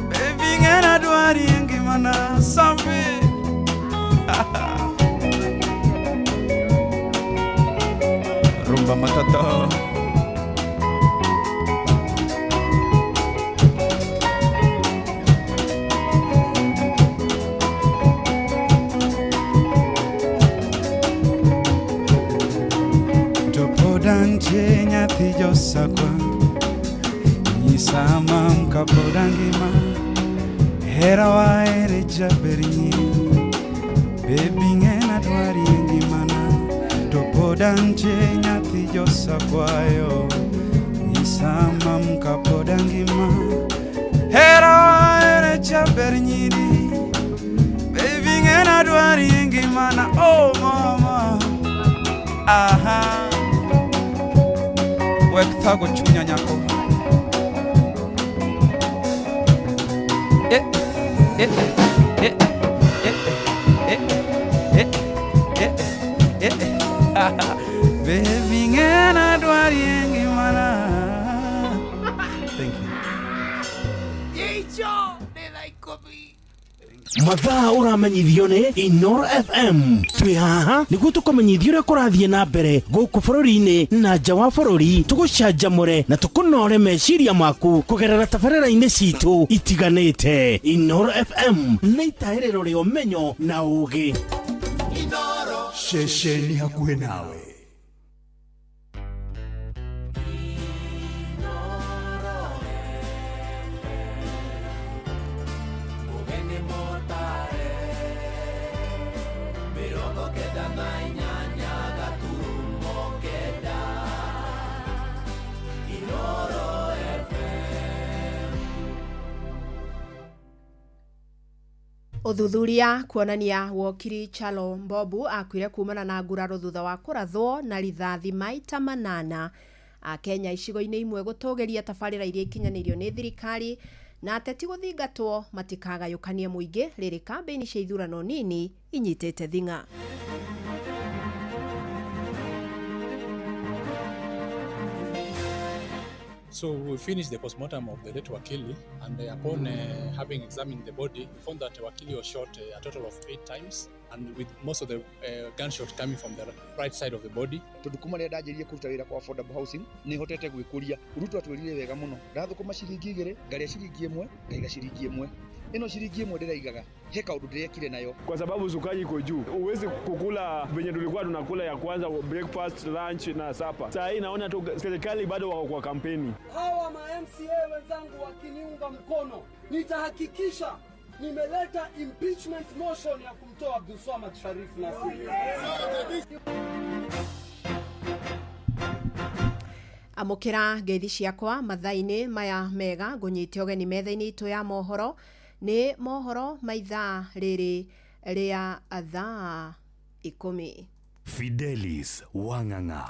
Baby ngena dwari engimana Sambil Rumba matata Topodanje nyathi josakwa Nyisama mkapodangima Hera wa ere jaberinye Baby ngena dwari engimana Topodanje nyathi josakwayo Nyisama mkapodangima Hera wa ere jaberinye Baby ngena dwari engimana Oh mama Aha Wek thago chunya nyako Baby ngena dwari engimana Thank you mathaa uramenyithio ni Inoro FM twi haha niguo tukumenyithio uria kurathie na mbere guku bururi-ini na nja wa bururi tugucanjamure na tukunore meciria maku kugerera tabarĩra-inĩ citu itiganĩte. Inoro FM nĩ itaĩrĩro rĩa ũmenyo na ũũgĩ. Inoro ceceni hakuhĩ nawe. Uthuthuria kuonania wokiri Chalo Mbobu akwire kumana na nguraro thutha wa kurathwo na rithathi maita 8 Akenya icigo-inĩ imwe gutogeria tabarĩra iria ikinyanĩirio nĩ thirikari na ateti guthingatwo matikagayũkanie mũingĩ rĩrĩ kambĩini cia ithurano nini inyitĩte thing'a. So we finished the postmortem of the late Wakili, and upon having examined the body, we found that Wakili was shot a total of 8 times, and with most of the gunshot coming from the right side of the body. Tudukuma ria ndajirie kuruta wira kwa affordable housing ni hotete gwikuria Ruto atwirire wega muno ndathukuma ciringi 2 ngaria ciringi 1 ngaiga ciringi 1 ino ciringi 1 ndiraigaga he kaundu ndirekire nayo kwa sababu sukari iko juu. Uwezi kukula venye tulikuwa tunakula ya kwanza breakfast, lunch na supper. Sasa hii naona tu serikali bado wako kwa kampeni. Hawa ma MCA wenzangu wakiniunga mkono, nitahakikisha nimeleta impeachment motion ya kumtoa Abdulswamad Sharif Nassir. Amukira ngeithi ciakwa mathaini maya mega ngunyite ogeni metha-ini itu ya mohoro ni mohoro maitha riri ria thaa 10. Fidelis Wang'ang'a.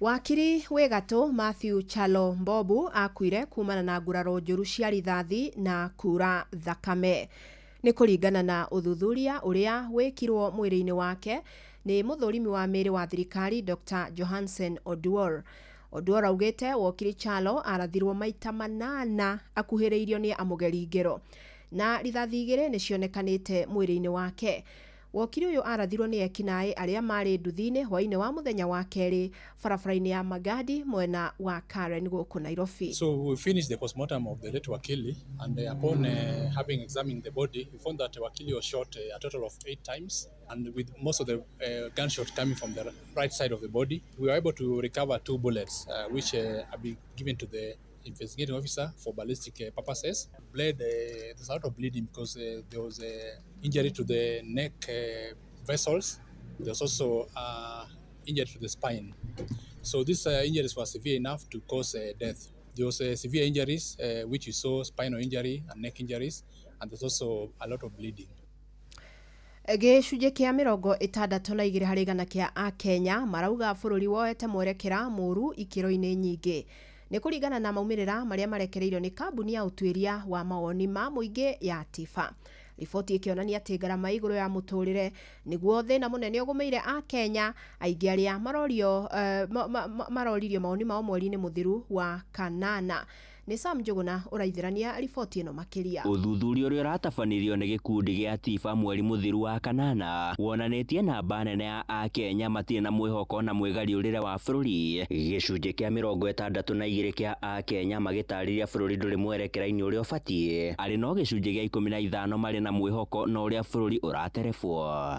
Wakiri Wegato Matthew Chalo Mbobu akuire kumana na nguraro njũru cia rithathi na kura thakame. Nĩ kũringana na ũthuthuria ũrĩa wĩkirwo mwĩrĩ-inĩ wake nĩ mũthũrimi wa mĩĩrĩ wa thirikari Dr. Johansen Oduor. Oduor augĩte Wakiri Chalo arathirwo maita 8 akuhĩrĩirio nĩ amũgeri ngero na rithathi 2 nĩ cionekanĩte mwĩrĩ-inĩ wake. Wakiri uyu arathirwo ni ekinaĩ arĩa marĩ nduthi-inĩ hwaĩ-inĩ wa mũthenya wa kerĩ barabara-inĩ ya Magadi mwena wa Karen gũkũ Nairobi. So we finished the postmortem of the late Wakili, and upon having examined the body, we found that Wakili was shot a total of 8 times, and with most of the gunshot coming from the right side of the body. We were able to recover 2 bullets, which have been given to the investigating officer for ballistic purposes. There's a lot of bleeding because there was a injury to the neck vessels. There was also injury to the spine. So these injuries were severe enough to cause death. There was severe injuries, which you saw spinal injury and neck injuries, and there's also a lot of bleeding. Gĩcunjĩ kĩa 62 harĩ igana kĩa Akenya marauga bũrũri woete mwerekera mũru ikĩro-inĩ nyingĩ. Nĩ kũringana na maumĩrĩra marĩa marekereirio nĩ kambuni ya ũtuĩria wa mawoni ma mũingĩ ya TIFA. Riboti ikionania atĩ ngarama igũrũ ya mũtũrĩre nĩguo thĩna mũnene ũgũmĩire Akenya aingĩ arĩa maroririo mawoni mao mweri-inĩ mũthiru wa kanana. Nĩ Sam Njuguna ũraithĩrania riboti ĩno makĩria. Ũthuthuria ũrĩa ũratabanirio nĩ gĩkundi gĩa TIFA mweri mũthiru wa kanana wonanĩtie namba nene ya Akenya matirĩ na mwĩhoko na mwĩgariũrĩre wa bũrũri. Gĩcunjĩ kĩa 62 kĩa Akenya magĩtarĩria bũrũri ndũrĩ mwerekera-inĩ ũrĩa ũbatiĩ, arĩ no gĩcunjĩ gĩa 15 marĩ na mwĩhoko na ũrĩa bũrũri ũraterebwo.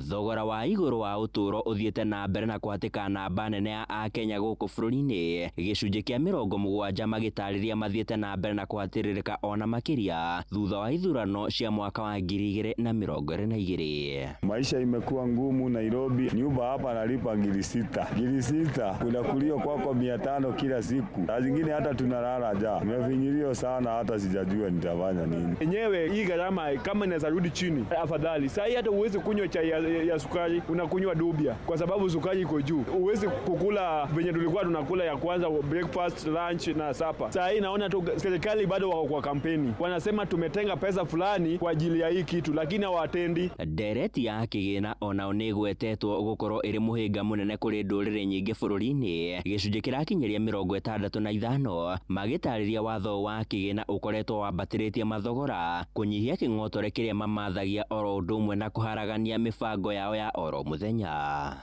Thogora wa igũrũ wa ũtũũro ũthiĩte na mbere na kũhatĩka namba nene ya Akenya gũkũ bũrũri-inĩ. Gĩcunjĩ kĩa 70 magĩtarĩria mathiĩte na mbere na kũhatĩrĩrĩka ona makĩria thutha wa ithurano cia mwaka wa 2022. Maisha imekuwa ngumu Nairobi, nyumba hapa nalipa 600 kuna kulio kwako 500 kila siku, na zingine hata tunalala njaa. Nimefinyilio sana, hata sijajua nitafanya nini. Enyewe hii gharama kama inaweza rudi chini afadhali. Sasa hata uweze kunywa chai ya sukari, unakunywa dubia kwa sababu sukari iko juu. Uwezi kukula venye tulikuwa tunakula ya kwanza, breakfast, lunch na supper. Sasa hii naona tu serikali bado wako kwa kampeni, wanasema tumetenga pesa fulani kwa ajili ya hii kitu, lakini hawatendi. Dereti ya kĩgĩna ona onĩgwetetwo gũkorwo ĩrĩ mũhĩnga mũnene kũrĩ ndũrĩrĩ nyingĩ bũrũri-inĩ. Gĩcunjĩ kĩrakinyĩria 65 magĩtarĩria watho wa kĩgĩna ũkoretwo wambatĩrĩtie mathogora, kũnyihia kĩng'otore kĩrĩa mamathagia oro ũndũ ũmwe na kũharagania mĩbango yao ya oro muthenya.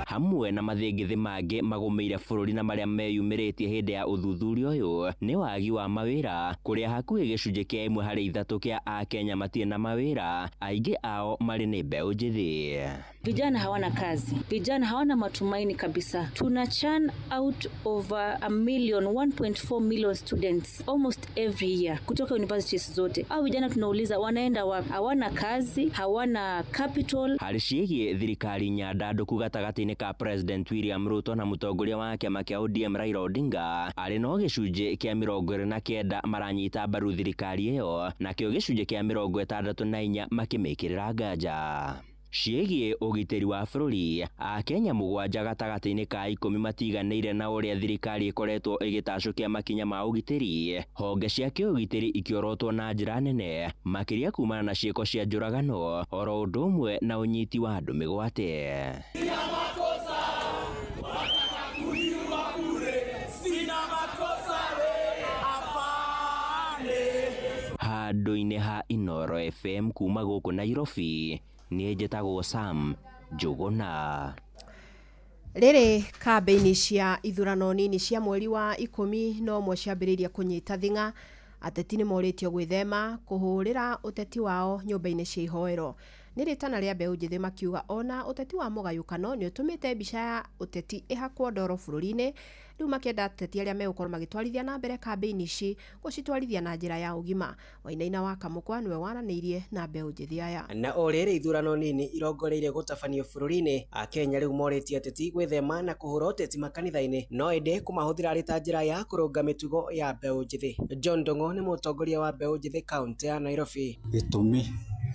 Hamwe na mathĩngĩthĩ mangĩ magũmĩire bũrũri na marĩa meyumĩrĩtie hĩndĩ ya ũthuthuria ũyũ nĩ wagi wa mawĩra, kũrĩa hakuhĩ gĩcunjĩ kĩa 1/3 kĩa Akenya matirĩ na mawĩra, aingĩ ao marĩ nĩ mbeũ njĩthĩ. Vijana hawana kazi, vijana hawana matumaini kabisa. Tuna churn out over 1.4 million students almost every year kutoka universities zote. Au vijana tunauliza wanaenda wapi? Hawana kazi, hawana capital. Harĩ ciĩgiĩ thirikari nyandandũku gatagatĩ-inĩ ka President William Ruto na mũtongoria wa kĩama kĩa ODM Raila Odinga, arĩ no gĩcunjĩ kĩa 29 maranyita mbaru thirikari ĩyo, nakĩo gĩcunjĩ kĩa 64 makĩmĩkĩrĩra nganja. Ciĩgiĩ ũgitĩri wa bũrũri, Akenya 7 gatagatĩ-inĩ ka 10 matiganĩire na ũrĩa thirikari ĩkoretwo ĩgĩtacũkia makinya ma ũgitĩri. Honge cia kĩũgitĩri ikĩorotwo na njĩra nene, makĩria kumana na ciĩko cia njũragano, oro ũndũ ũmwe na ũnyiti wa andũ mĩgwate. Handũ-inĩ ha Inoro FM kuma gũkũ Nairobi, niĩ njĩtagwo Sam Njuguna. Rĩrĩ kambĩini cia ithurano nini cia mweri wa 10 no mwe ciambĩrĩria kũnyita thing'a, ateti nĩ morĩtio gwĩthema kũhũrĩra ũteti wao nyũmba-inĩ cia ihoero. Nĩ rĩtana rĩa mbeũ njĩthĩ makiuga ona ũteti wa mũgayũkano nĩ ũtũmĩte mbica ya ũteti ĩhakwo ndoro bũrũri-inĩ. Rĩu makĩenda ateti arĩa megũkorwo magĩtwarithia na mbere kambĩini ici gũcitwarithia na njĩra ya ũgima. Wainaina wa Kamũkwa nĩwe waranĩirie na mbeũ njĩthĩ aya. Na o rĩrĩ ithurano nini irongoreire gũtabanio bũrũri-inĩ, Akenya rĩu morĩtie ateti gwĩthema na kũhũra ũteti makanitha-inĩ, no ĩndĩ kũmahũthĩra arĩ ta njĩra ya kũrũnga mĩtugo ya mbeũ njĩthĩ. John Ndong'o nĩ mũtongoria wa mbeũ njĩthĩ kaunti ya Nairobi. Gĩtũmi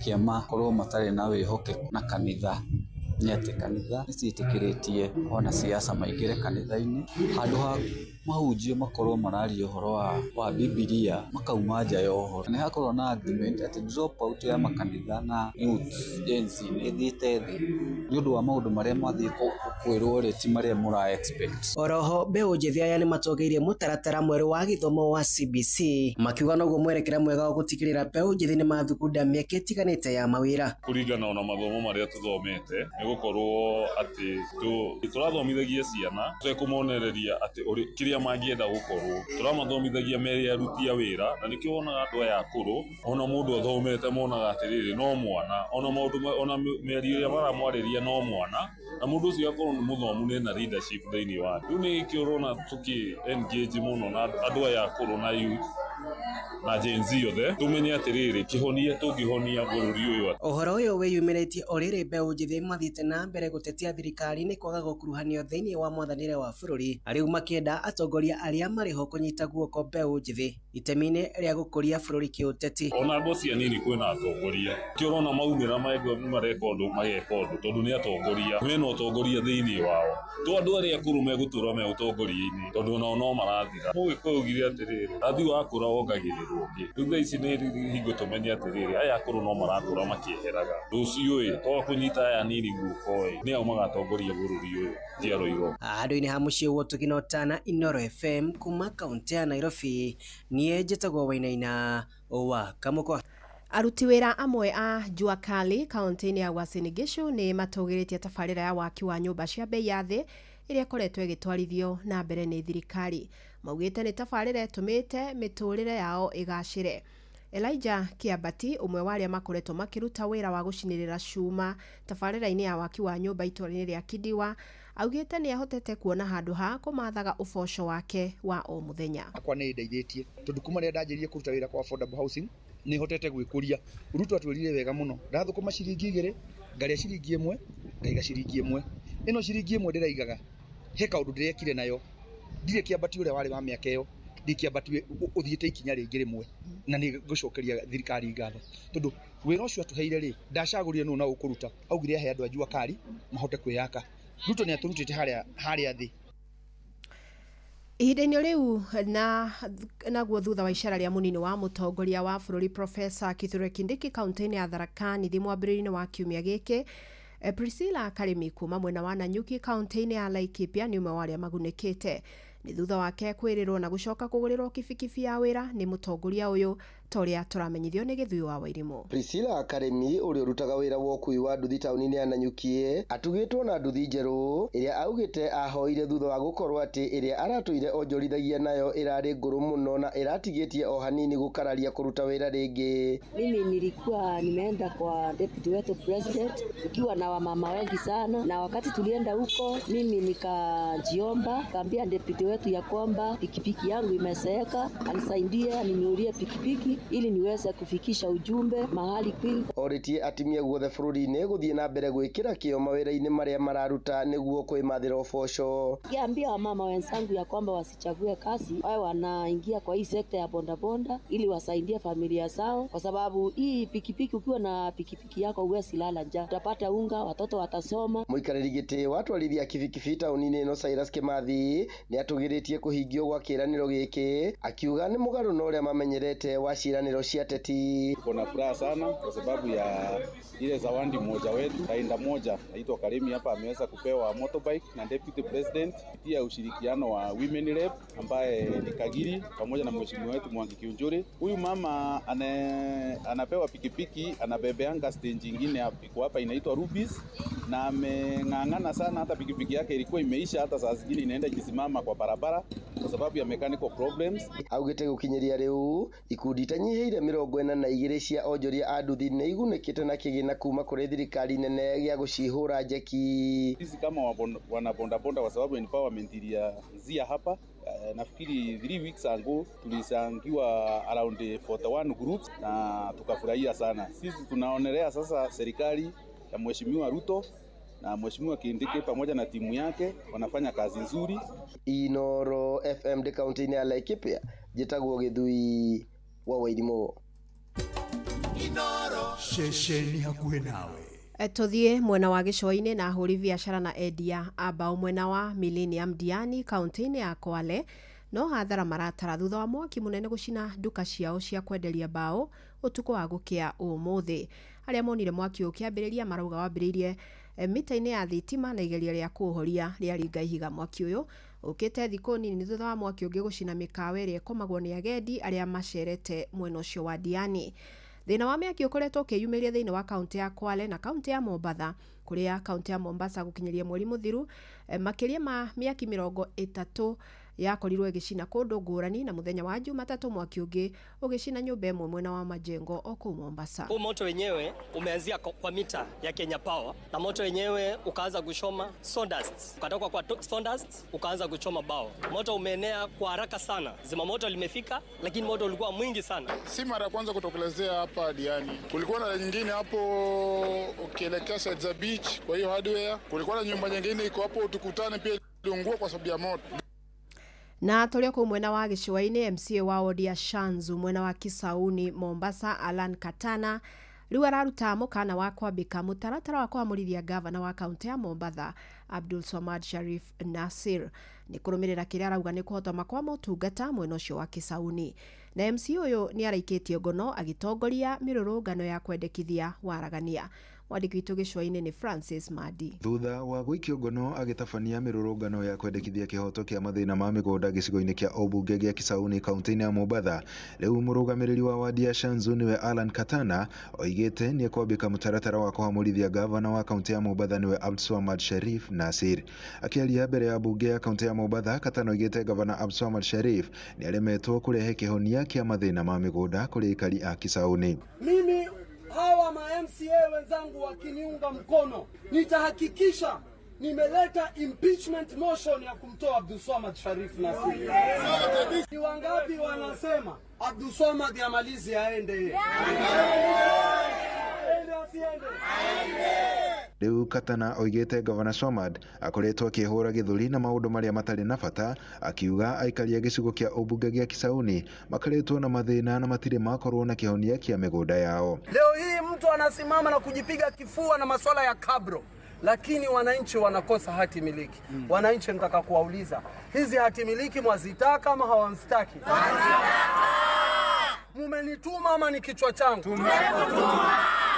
kĩa makorwo matarĩ na wĩhokeku na kanitha nĩ atĩ kanitha nĩciĩtĩkĩrĩtie ona siasa maingĩre kanitha-inĩ handũ ha mahunjio makorwo mararia ũhoro wa Bibilia makauma nja ya ũhoro. Nĩ hakorwo na argument atĩ drop out ya makanitha na youth Gen Z nĩ ĩthiĩte thĩ nĩ ũndũ wa maũndũ marĩa mathiĩ kwĩrwo rĩ ti marĩa mũra expect. Oroho mbeũ njĩthĩ aya nĩmatongeirie mũtaratara mwerũ wa gĩthomo wa CBC makiuga noguo mwerekera mwega wa gũtigĩrĩra mbeũ njĩthĩ nĩmathugunda mĩeke ĩtiganĩte ya mawĩra. Kũringana na mathomo marĩa tũthomete nĩ gũkorwo atĩ tũrathomithagia ciana tũtekũmonereria atĩ kĩrĩa mangĩenda gũkorwo, tũramathomithagia merĩ aruti a wĩra, na nĩkĩo wonaga andũ aya akũrũ ona mũndũ athomete monaga atĩrĩrĩ no mwana, ona maũndũ ona mĩario ĩrĩa maramwarĩria no mwana, na mũndũ ũcio akorwo nĩ mũthomu nĩ leadership thĩinĩ wake. Rĩu nĩ kĩo ũrona tũkĩ engage mũno na andũ aya akũrũ na youth na Gen Z othe tumenye atĩrĩrĩ kĩhonia tũngĩhonia bũrũri ũyũ. Ũhoro ũyũ wĩyumĩrĩtie o rĩrĩ mbeũ njĩthĩ mathiĩte na mbere gũtetia thirikari nĩ kwaga gũkuruhanio thĩinĩ wa mwathanĩre wa bũrũri, rĩu makĩenda atongoria arĩa marĩ ho kũnyita guoko mbeũ njĩthĩ itemi-inĩ rĩa gũkũria bũrũri kĩũteti. Ona andũ acio anini kwĩna atongoria kĩo ũrona maumĩra mareka ũndũ mageka ũndũ tondũ nĩ atongoria mena ũtongoria thĩinĩ wao. To andũ arĩa akũrũ megũtũra me ũtongoria-inĩ tondũ onao no marathira. Mũgĩkũyũ ugire atĩrĩrĩ rathi wakũra wongagĩrĩrwo ũngĩ. Rĩu thaa ici nĩ hingo tũmenye atĩrĩrĩ aya akũrũ no maratũra makĩeheraga. Rũciũ to kũnyita aya anini guoko nĩao magatongoria bũrũri ũyũ njiaro igoka. Handũ-inĩ ha mũciĩ guo tũkinotana Inooro FM kuma kaunti ya Nairobi, niĩ njĩtagwo Wainaina wa Kamũkwa. Aruti wĩra amwe a Jua Kali kaunti-inĩ ya Uasin Gishu nĩ matũgĩrĩtie tabarĩra ya waki wa nyũmba cia bei ya thĩ ĩrĩa ĩkoretwo ĩgĩtwarithio na mbere nĩ thirikari. Maugĩte nĩ tabarĩra ĩtũmĩte mĩtũrĩre yao ĩgacĩre. Elijah Kiabati, ũmwe wa arĩa makoretwo makĩruta wĩra wa gũcinĩrĩra cuma tabarĩra-inĩ ya waki wa nyũmba itũra-inĩ rĩa Kidiwa, augĩte nĩ ahotete kuona handũ ha kũmathaga ũboco wake wa o mũthenya. Akwa nĩ ndeithĩtie tondũ kuma rĩrĩa ndanjĩrĩirie kũruta wĩra kwa affordable housing nĩ hotete gwĩkũria. Ruto atwĩrire wega mũno, ndathũkũma ciringi 2 ngaria ciringi 1 ngaiga ciringi 1. Ĩno ciringi 1 ndĩraigaga he kaũndũ ndĩrekire nayo, ndirĩ Kiabati ũrĩa warĩ wa mĩaka ĩyo, ndi Kiabati ũthiĩte ikinya rĩngĩ rĩmwe, na nĩ ngũcokeria thirikari ngatho tondũ wĩra ũcio atũheire rĩ ndacagũrire nũ na ũkũruta, augire ahe andũ a Jua Kali mahote kwĩyaka. Ruto nĩ atũrutĩte harĩa thĩ. Ihinda-inĩ rĩu naguo thutha wa icera rĩa mũnini wa mũtongoria wa bũrũri Profesa Kithure Kindiki kaunti-inĩ ya Tharaka Nithi mwambĩrĩrio-inĩ wa kiumia gĩkĩ, Priscilla Karimi kuma mwena wa Nanyuki kaunti-inĩ ya Laikipia nĩ ũmwe wa arĩa magunĩkĩte. Nĩ thutha wake kwĩrĩrwo na gũcoka kũgũrĩrwo kibikibi ya wĩra nĩ mũtongoria ũyũ ta ũrĩa tũramenyithio nĩ Gĩthui wa Wairimũ. Priscilla Karimi ũrĩa ũrutaga wĩra wa ũkui wa nduthi taũni-inĩ ya Nanyuki atugĩtwo na nduthi njerũ ĩrĩa augĩte ahoire thutha wa gũkorwo atĩ ĩrĩa aratũire onjorithagia nayo ĩrarĩ ngũrũ mũno na ĩratigĩtie o hanini gũkararia kũruta wĩra rĩngĩ. Mimi nilikuwa nimeenda kwa deputy wetu president ikiwa na wamama wengi sana, na wakati tulienda huko mimi nikajiomba kaambia deputy wetu ya kwamba pikipiki yangu imeseeka, anisaidia ninunulie pikipiki ili niweze kufikisha ujumbe mahali kwingi. Oritie atimia guothe bũrũri-inĩ gũthiĩ na mbere gwĩkĩra kĩo mawĩra-inĩ marĩa mararuta nĩguo kwĩmathĩra ũboco. Kiambia wamama wenzangu ya kwamba wasichague kazi, wao wanaingia kwa hii sekta ya bonda ili wasaidie familia zao, kwa sababu hii pikipiki, ukiwa na pikipiki yako huwezi lala njaa, utapata unga, watoto watasoma. Mũikarĩri gĩtĩ wa atwarithia kibikibi taũni-inĩ ĩno Cyrus Kimathi nĩ atũgĩrĩtie kũhingio gwa kĩĩranĩro gĩkĩ, akiuga nĩ mũgarũ na ũrĩa mamenyerete wa ciĩranĩro cia teti. Kuna furaha sana kwa sababu ya ile zawadi mmoja wetu Rainda moja naitwa Karimi hapa ameweza kupewa motorbike na deputy president, pia ushirikiano wa women rep ambaye ni Kagiri pamoja na mheshimiwa wetu Mwangi Kiunjuri. Huyu mama anapewa pikipiki, anabebeanga stage nyingine hapa inaitwa Rubis, na ameng'ang'ana sana, hata pikipiki yake ilikuwa imeisha, hata saa zingine inaenda ikisimama kwa barabara kwa sababu ya mechanical problems. Augĩte gũkinyĩria rĩu ikundi itanyihiire 42 cia onjoria a nduthi nĩ igunĩkĩte na kĩgĩna kuma kũrĩ thirikari nene gĩa gũcihũra njeki. Sisi kama wana bonda kwa sababu empowerment ilianzia hapa, nafikiri 3 weeks ago tulisangiwa around 41 groups na tukafurahia sana. Sisi tunaonelea sasa serikali ya Mheshimiwa Ruto na Mheshimiwa Kindiki pamoja na timu yake wanafanya kazi nzuri. Inooro FM de kaunti-inĩ ya Laikipia, njĩtagwo Gĩthui wa Wairimũ. Inooro shesheni hakuhĩ nawe. Tuthie mwena wa Gicũa-inĩ na ahũri biacara na endia a mbaũ mwena wa Millennium Diani kaunti-inĩ ya Kwale no hathara maratara thutha wa mwaki munene gucina nduka ciao cia kwenderia mbaũ utuko wa gukia umuthi. Aria monire mwaki ukiambiriria marauga wambiririe mita-inĩ ya thitima na igeria ria kuhoria riaringa ihiga. Mwaki uyu ukite thikũ nini thutha wa mwaki ungi gucina mikawa iria ikomagwo ni agendi aria macerete mwena ucio wa Diani. Thina wa miaki ukoretwo ukiyumiria thiini wa kaunti ya Kwale na kaunti ya Mombatha, kuria kaunti ya Mombasa gukinyiria mweri muthiru makiria ma miaki 30 yakorirwo igicina kundu ngurani, na muthenya wa Jumatatu mwaki ungi ugicina nyumba imwe mwena wa Majengo oku Mombasa. Huu moto wenyewe umeanzia kwa mita ya Kenya Power, na moto wenyewe ukaanza kuchoma sawdust, ukatoka kwa sawdust ukaanza kuchoma bao. Moto umeenea kwa haraka sana, zimamoto limefika, lakini moto ulikuwa mwingi sana. Si mara ya kwanza kutokelezea hapa Diani, kulikuwa na nyingine hapo ukielekea side za beach, kwa hiyo hardware kulikuwa na nyumba nyingine iko hapo tukutane pia iliungua kwa sababu ya moto. Na tulio kwa mwena wa Gicũa-inĩ, MCA wa Odia Shanzu mwena wa Kisauni Mombasa Alan Katana riu araruta mukana wa kwambika mutaratara wa kwamũrithia gavana wa kaunti ya Mombatha Abdul Swamad Sharif Nasir ni kurumirira kiria arauga ni kuhotoma kwa motungata mwena ucio wa Kisauni. Na MCA uyu ni araikitie ngono agitongoria mirurungano ya kwendekithia waragania. Mwandiki witu Gicũa-inĩ ni Francis Madi. Thutha wa gwikio ngono agitabania mirurungano ya kwendekithia kihoto kia mathina ma migunda gicigo-inĩ kia obunge gia Kisauni kaunti-inĩ ya Mombatha, riu murugamiriri wa wadi ya Shanzu niwe Alan Katana oigite ni kwambika mutaratara wa kuhamurithia gavana wa kaunti ya Mombatha niwe Abdulswamad Sharif Nasir. Akiaria mbere ya bunge ya kaunti ya Mombatha, Katana oigite gavana Abdulswamad Sharif ni aremetwo kurehe kihonia kia mathina ma migunda kuri ikari a Kisauni. Mimi hawa ma MCA wenzangu wakiniunga mkono, nitahakikisha nimeleta impeachment motion ya kumtoa Abdulswamad Sharif Nasir. Ni wangapi wanasema Abdulswamad amalize aende? Riu Katana oigite gavana Swamad akoretwo akihura githuri na maundu maria matari na bata, akiuga aikaria gicigo kia obunge gia Kisauni makaretwo na mathina na matire makorwo na kihonia kia migunda yao. Leo hii mtu anasimama na kujipiga kifua na masuala ya kabro, lakini wananchi wanakosa hati miliki. Wananchi nataka kuwauliza, hizi hati miliki mwazitaka ama hawamstaki? Mumenituma ama ni kichwa changu?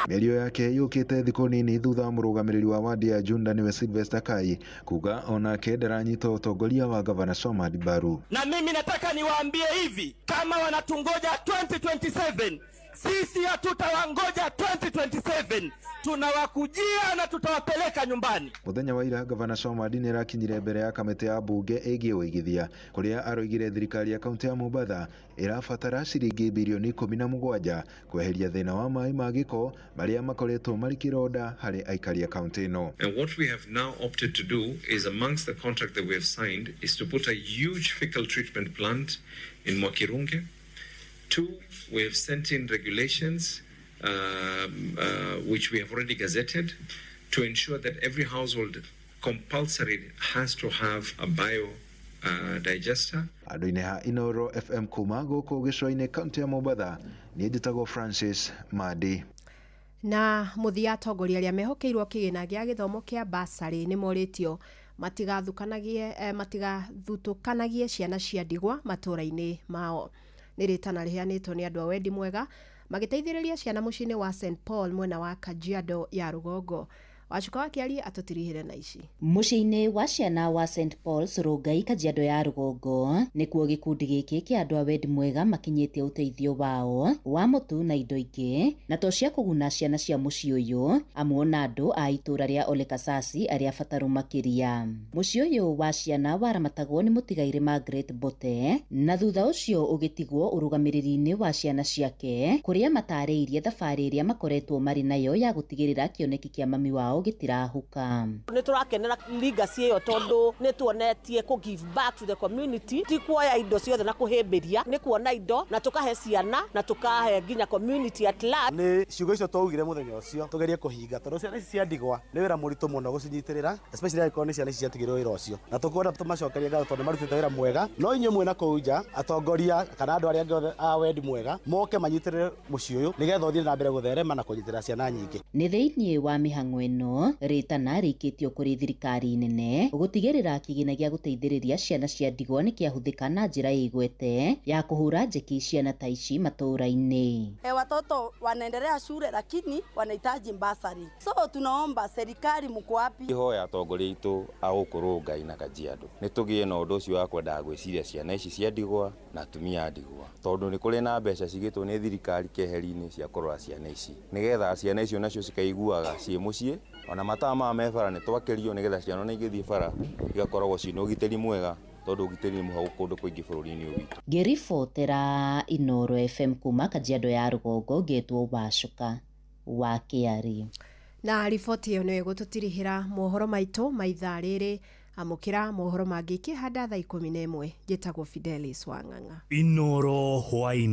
Mĩario yake yũkĩte thikũ nini thutha wa mũrũgamĩrĩri wa wadi ya Junda niwe Sylvester Kai kuga onake ndaranyita ũtongoria wa gavana Swamad mbaru. Na mimi nataka niwaambie hivi, kama wanatungoja 2027, sisi hatutawangoja 2027, tunawakujia na tutawapeleka nyumbani. Muthenya wa ira gavana Swamad ni arakinyire mbere ya kamĩtĩ ya bunge ĩgiĩ ũigithia, kuria aroigire thirikari ya kaunti ya Mombatha irabatara ciringi bilioni 17 kweheria thina wa maĩ ma gĩko maria makoretwo marĩ kĩronda harĩ aikari a kaunti ĩno. And what we have now opted to do is, amongst the contract that we have signed, is to put a huge fecal treatment plant in Mwakirunge. 2, we have sent in regulations which we have already gazetted to ensure that every household compulsory has to have a bio digester. Andũ-inĩ ha Inoro FM kuma gũkũ Gĩcũa-inĩ kaunti ya Mombatha, niĩ njĩtagwo Francis Madi. Na muthia atongoria aria mehokeirwo kigina gia githomo kia basari ni moritio matigathutukanagie ciana cia ndigwa matura-ini mao. Ni ritana rihanitwo ni andu a wendi mwega magiteithĩrĩria ciana mucii-inĩ wa St Paul mwena wa Kajiado ya Rugongo. Wacuka wakiari atutirihire na ici. Mucii-inĩ wa ciana wa St Paul Surungai Kajiado ya Rugongo nikuo gikundi giki kia andu a wendi mwega makinyitie uteithio wao wa mutu na indo ingĩ na to cia kuguna ciana cia mucii uyu amwe na andu a itura ria Ole Kasasi aria bataru makiria. Mucii uyu wa ciana waramatagwo ni mutigaire Margaret Bote na thutha ucio ugitigwo urugamiriri-ini wa ciana ciake kuria matariirie thabari iria makoretwo mari nayo ya gutigirira kioneki kia mami wao gitirahuka. Nĩ tũrakenera legacy ĩyo tondũ nĩ tuonetie ku give back to the community, ti kuoya indo ciothe na kuhĩmbĩria, nĩ kuona indo na tukahe ciana na tukahe nginya community at large. Nĩ ciugo icio twaugire mũthenya ũcio tugerie kũhinga tondũ ciana ici cia ndigwa nĩ wĩra mũritũ mũno gũcinyitirĩra, especially angĩkorwo nĩ ciana ici ciatigĩrwo wĩra ũcio, na tũkwenda tũmacokerie ngatho tondũ marutĩte wĩra mwega. No inyuĩ mwĩna kũu nja, atongoria kana andũ arĩa angĩ othe a wendi mwega moke manyitirĩre mũciĩ ũyũ nĩgetha ũthiĩ na mbere gũtherema na kũnyitĩrĩra ciana nyingĩ. Nĩ thĩinĩ wa mĩhang'o ĩno rĩtana rĩikĩtio kũrĩ thirikari nene gũtigĩrĩra kĩgĩna gĩa gũteithĩrĩria ciana cia ndigwa nĩ kĩahũthĩka na njĩra ĩgwete ya kũhũra njeki ciana ta ici matũũra-inĩ. Watoto wanaendelea shule lakini wanahitaji basari, so tunaomba serikali mko wapi? Ihoya atongoria itu a gũkũrũ Ngai na Kajiado nĩ tũgĩe na ũndũ ũcio wa kwenda gwĩciria ciana ici cia ndigwa na atumia a ndigwa, tondũ nĩ kũrĩ na mbeca cigĩtwo nĩ thirikari keheri-inĩ cia kũrora ciana ici, nĩgetha ciana icio nacio cikaiguaga ciĩ mũciĩ, ona matawa ma mebara nĩ twakĩrio nĩgetha ciana na igĩthiĩ bara igakoragwo ciĩ na ũgitĩri mwega, tondũ ũgitĩri nĩ mũhagũku kũndũ kũingĩ bũrũri-inĩ ũyũ witũ. Ngĩribotera Inooro FM kuma Kajiado ya rũgongo, ngetwo Wacuka wa Kĩarĩ. Na riboti ĩyo nĩ ĩgũtũtirihĩra mohoro maitũ ma ithaa rĩrĩ. Amũkĩra mohoro mangĩ kĩhanda thaa 11. Njĩtagwo Fidelis Wang'ang'a. Inooro hwainĩ.